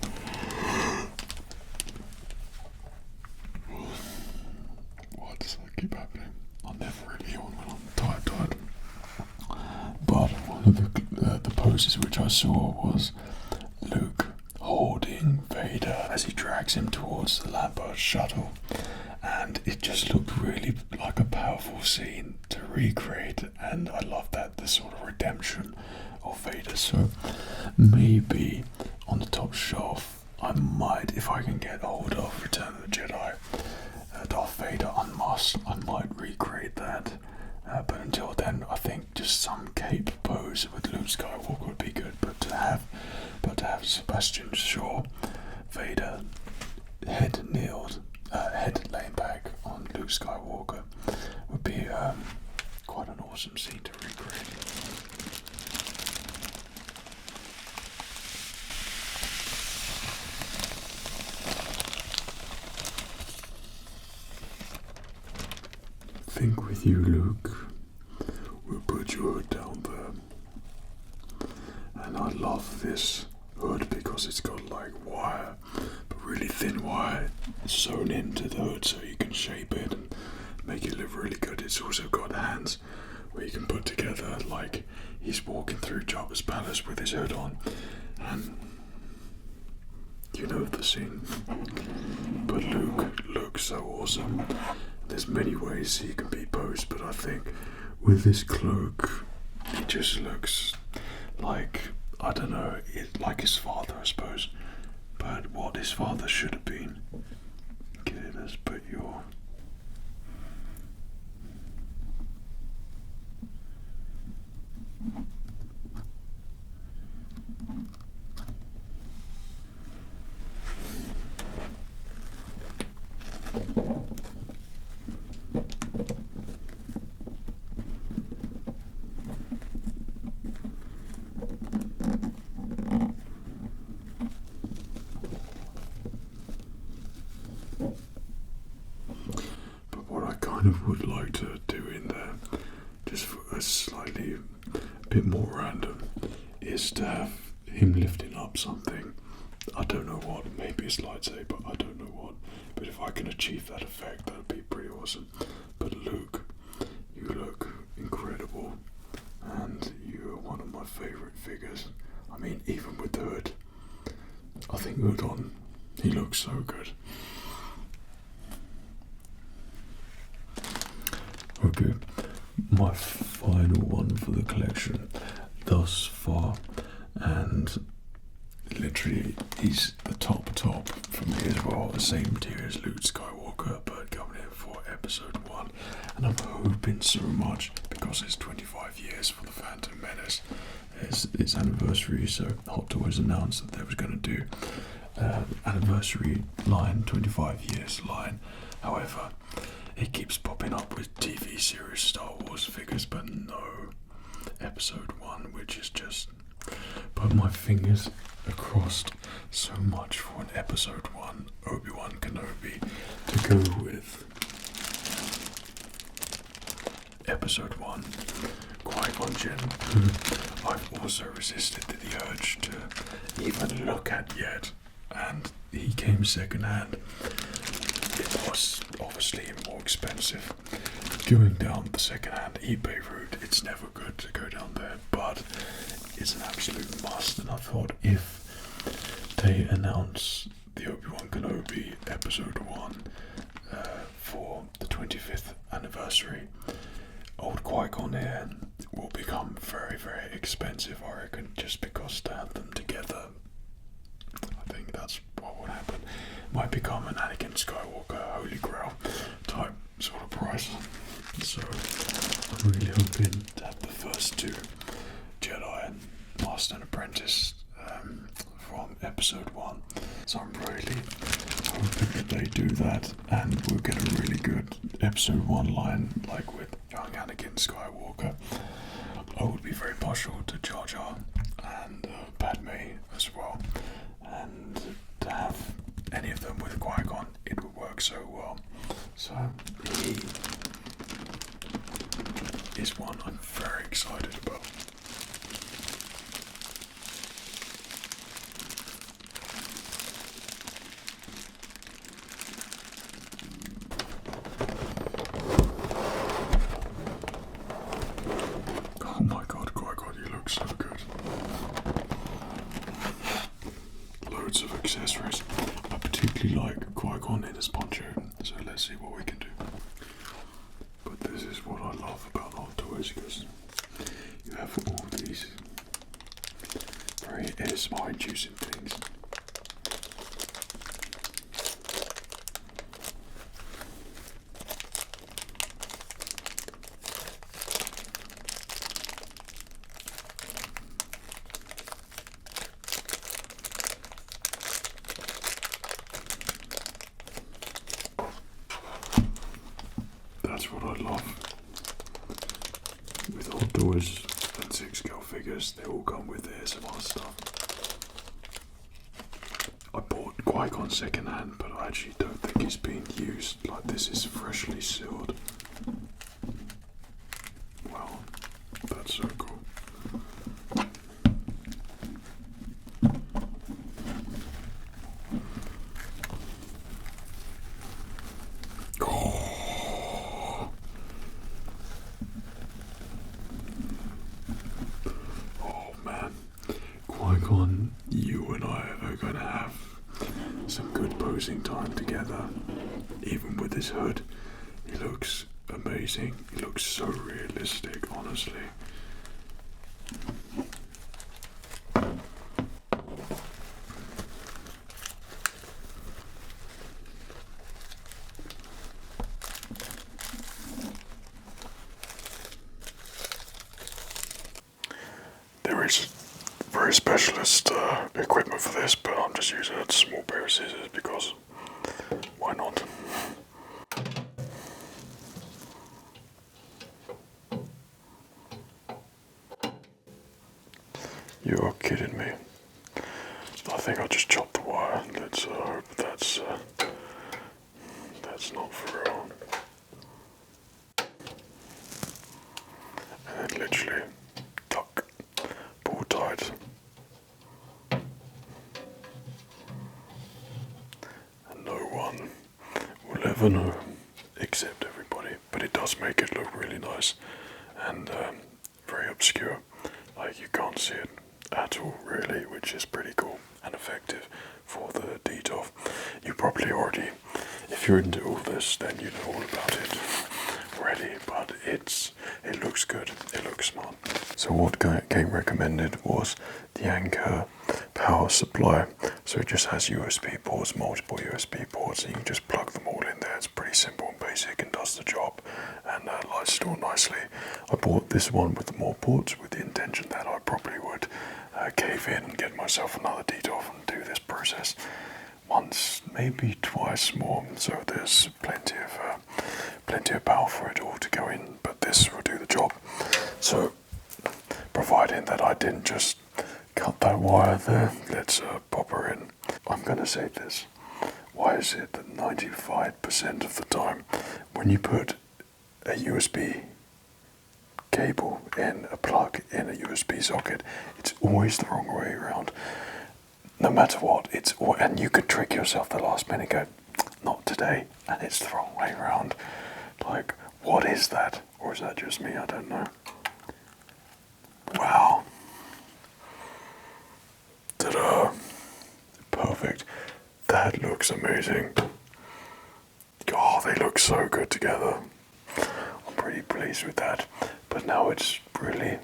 Why does that keep happening? I'm never really on when I'm tired. But one of the poses which I saw was Luke holding Vader as he drags him towards the Lambert shuttle, and it just looked really like a powerful scene to recreate, and I love that, the sort of redemption of Vader. So maybe on the top shelf I might, if I can get hold of Return of the Jedi Darth Vader Unmasked, I might recreate that, but until then I think just some cape pose with Luke Skywalker would be good. But to have Sebastian Shaw Vader head laying back on Luke Skywalker think with you, Luke, we'll put your hood down there. And I love this hood because it's got like wire, but really thin wire sewn into the hood so you can shape it and make it look really good. It's also got hands where you can put together like he's walking through Jabba's palace with his hood on, and you know the scene. But Luke looks so awesome. There's many ways he can be posed, but I think with this cloak, he just looks like, I don't know, like his father, I suppose. But what his father should have been. Okay, let's put your... would like to do in there, just for a slightly bit more random, is to have him lifting up something. I don't know what, maybe it's lightsaber, I don't know what, but if I can achieve that effect, that would be pretty awesome. But Luke, you look incredible, and you are one of my favourite figures. I mean, even with the hood, I think hood on, he looks so good. Okay, my final one for the collection thus far, and literally he's the top for me as well, the same tier as Luke Skywalker, but coming in for episode 1, and I'm hoping so much because it's 25 years for the Phantom Menace. It's its anniversary, so Hot Toys announced that they was going to do anniversary line, 25 years line. However, it keeps popping up with TV series Star Wars figures, but no episode 1, which is just... But my fingers are crossed so much for an episode 1 Obi-Wan Kenobi to go with episode 1 Qui-Gon Jinn, who I've also resisted the urge to even look at yet, and he came second hand. It was obviously more expensive. Going down the second-hand eBay route, it's never good to go down there, but it's an absolute must. And I thought if they announce the Obi-Wan Kenobi episode 1 for the 25th anniversary, old Qui-Gon here will become very, very expensive, I reckon, just because to have them together. I think that's what would happen. Might become an Anakin Skywalker Holy Grail type sort of price. So I'm really hoping to have the first 2 Jedi and Master and Apprentice from episode 1. So I'm really hoping that they do that, and we'll get a really good episode 1 line, like with young Anakin Skywalker. I would be very partial to Jar Jar and Padme as well, and to have any of them with Qui-Gon, it would work so well. So he is one I'm very excited about. Oh my god, Qui-Gon, you look so good. Loads of accessories. I particularly like Qui-Gon in his poncho, so let's see what we can do. But this is what I love about Hot Toys, because you have all these very ASMR-inducing things. That's what I love. With Hot Toys and 6-scale figures, they all come with ASMR stuff. I bought Qui-Gon second hand, but I actually don't think it's been used. Like, this is freshly sealed. some good posing time together. Even with his hood, he looks amazing. He looks so realistic, honestly. There is very specialist equipment for this, but I'm just using a small pair of scissors because why not? You're kidding me. I think I'll just chop the wire. Let's hope that's not for real. And then literally tuck, pull tight. And no one will ever know except everybody. But it does make it look really nice and very obscure. Like you can't see it at all really, which is pretty cool and effective for the DTOF. You probably already, if you're into all this, then you know all about it already, but it looks good, it looks smart. So what came recommended was the Anchor power supply. So it just has USB ports, multiple USB ports, and you can just plug them all in there. It's pretty simple and basic and does the job and lights it all nicely. I bought this one with more ports with the intention that I probably would cave in and get myself another DTOF and do this process once, maybe twice more. So there's plenty of power for it all to go in, but this will do the job. So providing that I didn't just cut that wire there, let's pop her in. I'm gonna say this. Why is it that 95% of the time when you put a USB cable in a plug in a USB socket, it's always the wrong way around? No matter what, and you could trick yourself the last minute, go, not today, and it's the wrong way around. Like, what is that? Or is that just me? I don't know. Wow. Ta-da. Perfect. That looks amazing. Oh, they look so good together. I'm pretty pleased with that. But now it's really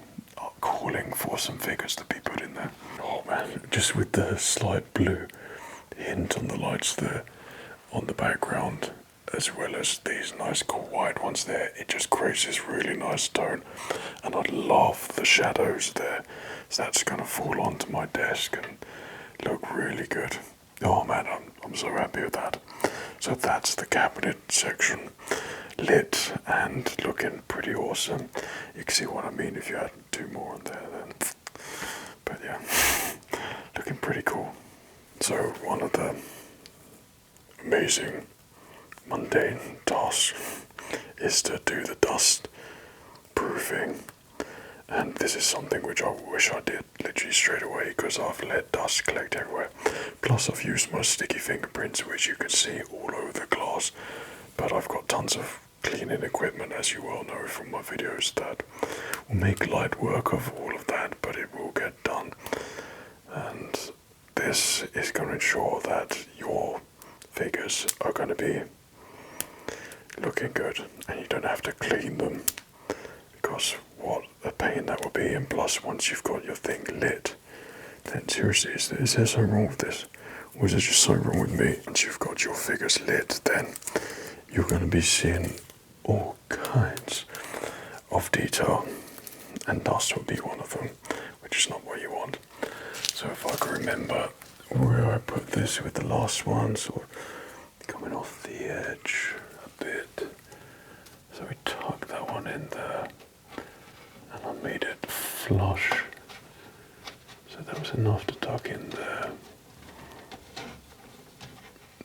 calling for some figures to be put in there. Oh man, just with the slight blue hint on the lights there on the background, as well as these nice cool white ones there, it just creates this really nice tone. And I love the shadows there. So that's gonna fall onto my desk and look really good. Oh man, I'm so happy with that. So that's the cabinet section, lit and looking pretty awesome. You can see what I mean if you had two more on there then. But yeah, looking pretty cool. So one of the amazing mundane tasks is to do the dust proofing. And this is something which I wish I did literally straight away because I've let dust collect everywhere. Plus I've used my sticky fingerprints, which you can see all over the glass. But I've got tons of cleaning equipment, as you well know from my videos, that will make light work of all of that, but it will get done. And this is going to ensure that your figures are going to be looking good and you don't have to clean them, because what a pain that will be. And plus, once you've got your thing lit, then seriously, is there something wrong with this? Or is there just something wrong with me? Once you've got your figures lit, then you're going to be seeing all kinds of detail, and dust will be one of them, which is not what you want. So if I can remember where I put this with the last one, sort of coming off the edge a bit. So we tuck that one in there, and I made it flush. So that was enough to tuck in there.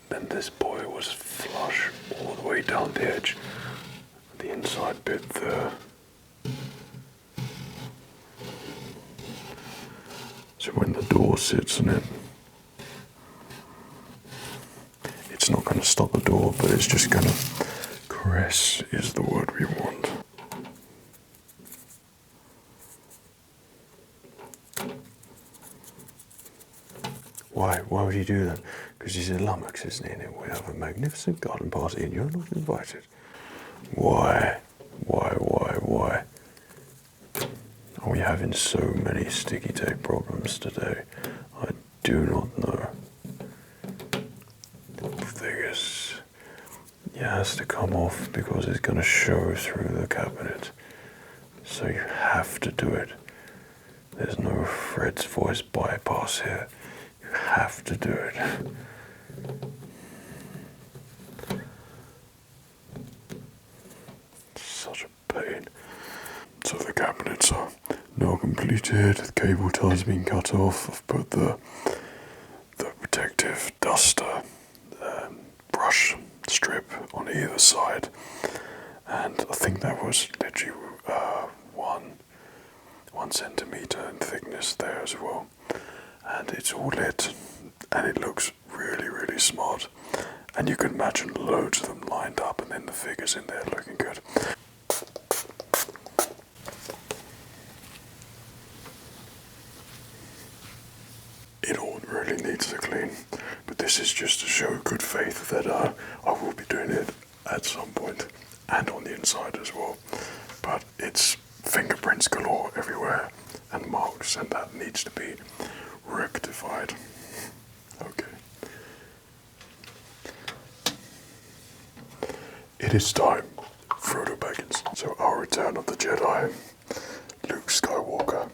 Then this boy was flush all the way down the edge, the inside bit there. So when the door sits in it, it's not going to stop the door, but it's just going to caress is the word we want. Why Why would he do that? Because he's a lummox, isn't he? And we have a magnificent garden party and you're not invited. Why? Why? Are we having so many sticky tape problems today? I do not know. The thing is, it has to come off because it's going to show through the cabinet. So you have to do it. There's no FredsVoice bypass here. You have to do it. Such a pain. So the cabinets are now completed. The cable tie's been cut off. I've put the protective duster brush strip on either side, and I think that was literally 1 centimeter in thickness there as well. And it's all lit, and it looks really, really smart. And you can imagine loads of them lined up, and then the figures in there looking good. It all really needs a clean, but this is just to show good faith that I will be doing it at some point, and on the inside as well. But it's fingerprints galore everywhere, and marks, and that needs to be rectified. Okay. It is time, Frodo Baggins. So our Return of the Jedi, Luke Skywalker.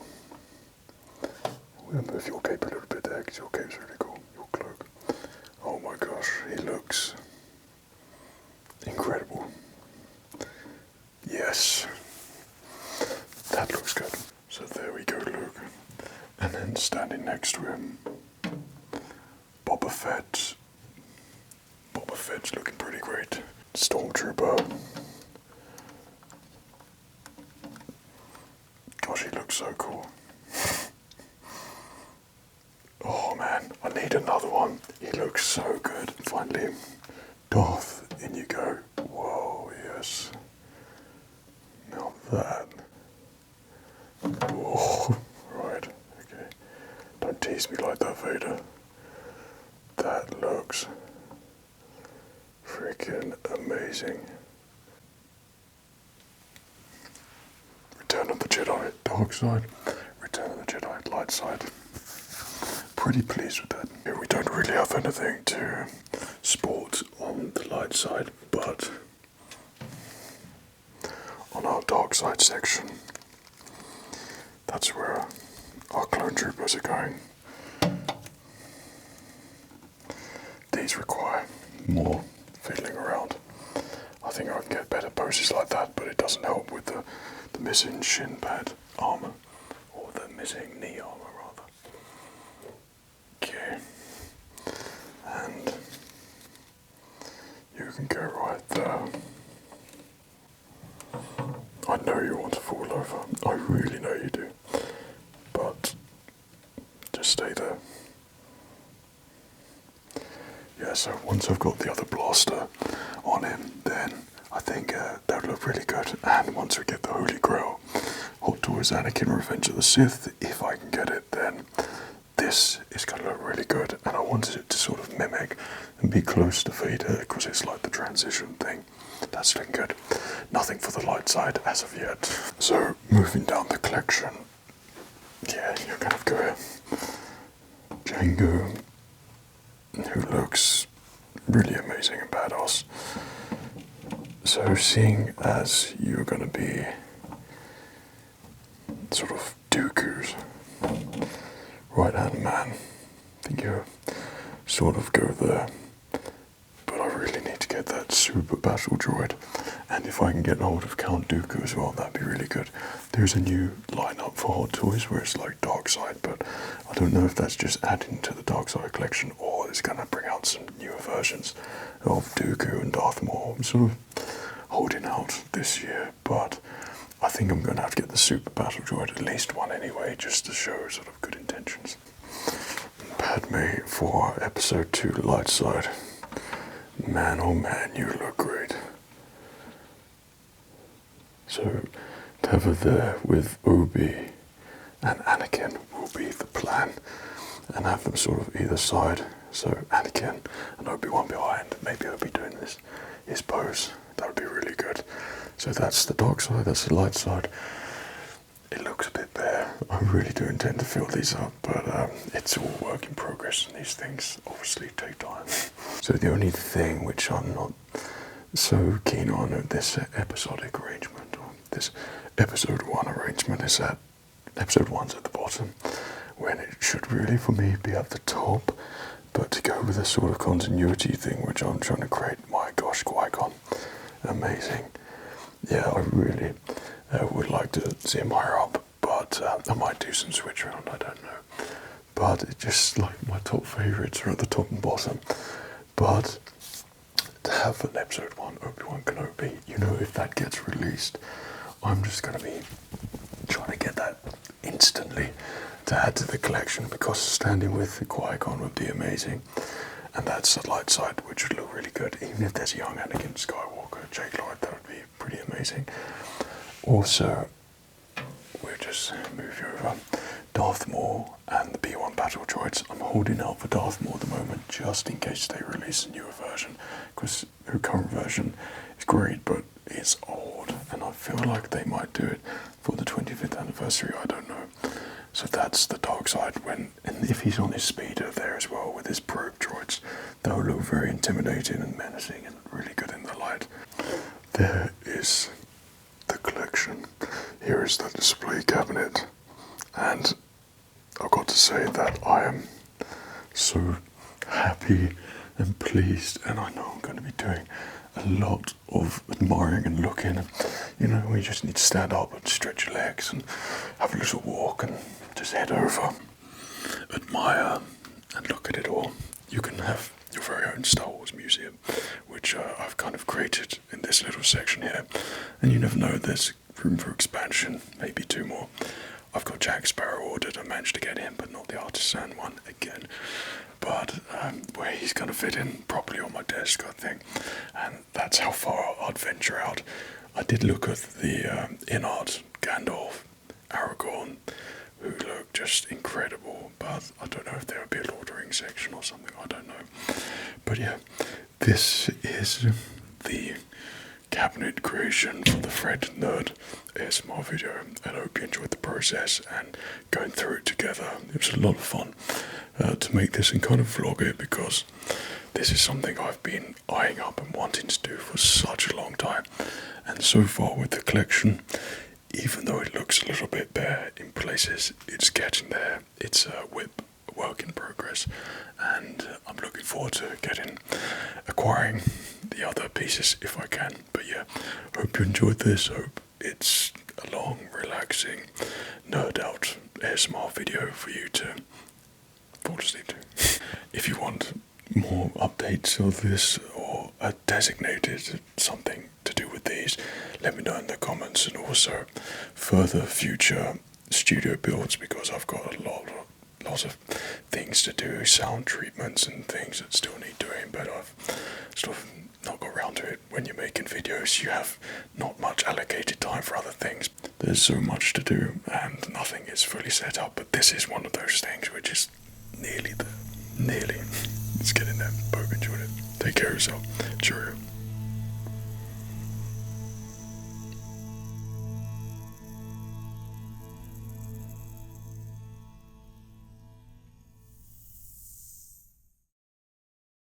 I'm going to move your cape a little bit there because your cape's really cool, your cloak. Oh my gosh, he looks incredible. Yes, that looks good. So there we go, Luke. And then standing next to him, Boba Fett. Boba Fett's looking pretty great. Stormtrooper. Gosh, he looks so cool. Oh man, I need another one. He looks so good. Finally, Darth, in you go. Whoa, yes. Now that. Whoa, right, okay. Don't tease me like that, Vader. That looks freaking amazing. Return of the Jedi, dark side. Return of the Jedi, light side. Pretty pleased with that. Here we don't really have anything to sport on the light side, but on our dark side section, that's where our clone troopers are going. These require more fiddling around. I think I can get better poses like that, but it doesn't help with the missing shin pad armor, or the missing knee armor rather. Okay, and you can go right there. I know you want to fall over, I really know you do, but just stay there. Yeah, so once I've got the other blaster on him, then I think that would look really good. And once we get the Holy Grail, Hot Toys Anakin Revenge of the Sith, if I can get it, then this is going to look really good. And I wanted it to sort of mimic and be close to Vader, because it's like the transition thing. That's looking good. Nothing for the light side as of yet. So, moving down the collection, yeah, you're going to have to go here. Django, who looks really amazing and badass. So seeing as you're going to be sort of Dooku's right-hand man, I think you sort of go there. But I really need to get that super battle droid. And if I can get hold of Count Dooku as well, that'd be really good. There's a new lineup for Hot Toys where it's like Dark Side, but I don't know if that's just adding to the Dark Side collection or it's going to bring out some newer versions of Dooku and Darth Maul. I'm sort of holding out this year, but I think I'm going to have to get the Super Battle Droid, at least one anyway, just to show sort of good intentions. Padme for episode 2 Light Side. Man, oh man, you look great. So, to have her there with Obi and Anakin will be the plan. and have them sort of either side. So Anakin and Obi-Wan behind. Maybe I'll be doing his pose. That would be really good. So that's the dark side, that's the light side. It looks a bit bare. I really do intend to fill these up, but it's all work in progress, and these things obviously take time. So the only thing which I'm not so keen on this episodic arrangement, or this episode 1 arrangement, is that episode 1's at the bottom, when it should really, for me, be at the top. But to go with a sort of continuity thing, which I'm trying to create, my gosh, Qui-Gon, amazing. Yeah, I really would like to see him higher up, but I might do some switch around, I don't know. But it's just like my top favourites are at the top and bottom. But to have an episode 1 Obi-Wan Kenobi, you know, if that gets released, I'm just going to be trying to get that instantly to add to the collection, because standing with the Qui-Gon would be amazing. And that's the light side, which would look really good. Even if there's a young Anakin Skywalker, Jake Lloyd, that would be pretty amazing. Also, we'll just move you over. Darth Maul and the B1 battle droids. I'm holding out for Darth Maul at the moment, just in case they release a newer version, because the current version is great, but it's old, and I feel like they might do it for the 25th anniversary. I don't know. So that's the dark side. And if he's on his speeder there as well with his probe droids, that will look very intimidating and menacing and really good in the light. There is the collection. Here is the display cabinet, and I've got to say that I am so happy and pleased, and I know I'm going to be doing a lot of admiring and looking, and you know, we just need to stand up and stretch your legs and have a little walk and just head over, admire and look at it all. You can have your very own Star Wars museum, which I've kind of created in this little section here, and you never know, there's room for expansion, maybe 2 more. I've got Jack Sparrow ordered. I managed to get him, but not the artisan one again. But where he's going to fit in properly on my desk, I think. And that's how far I'd venture out. I did look at the in-art Gandalf, Aragorn, who look just incredible. But I don't know if there would be a Lord of the Rings section or something. I don't know. But yeah, this is the cabinet creation for the Fred Nerd ASMR video, and I hope you enjoyed the process and going through it together. It was a lot of fun to make this and kind of vlog it, because this is something I've been eyeing up and wanting to do for such a long time. And so far with the collection, even though it looks a little bit bare in places, it's getting there. It's a work in progress, and I'm looking forward to acquiring the other pieces if I can. But yeah, hope you enjoyed this. Hope it's a long, relaxing, nerd out ASMR video for you to fall asleep to. If you want more updates of this, or a designated something to do with these, let me know in the comments, and also further future studio builds, because I've got lots of things to do, sound treatments and things that still need doing, but I've sort of not got around to it. When you're making videos, you have not much allocated time for other things. There's so much to do, and nothing is fully set up, but this is one of those things which is nearly there. Nearly. It's getting there. Hope you enjoyed it. Take care of yourself. Cheerio.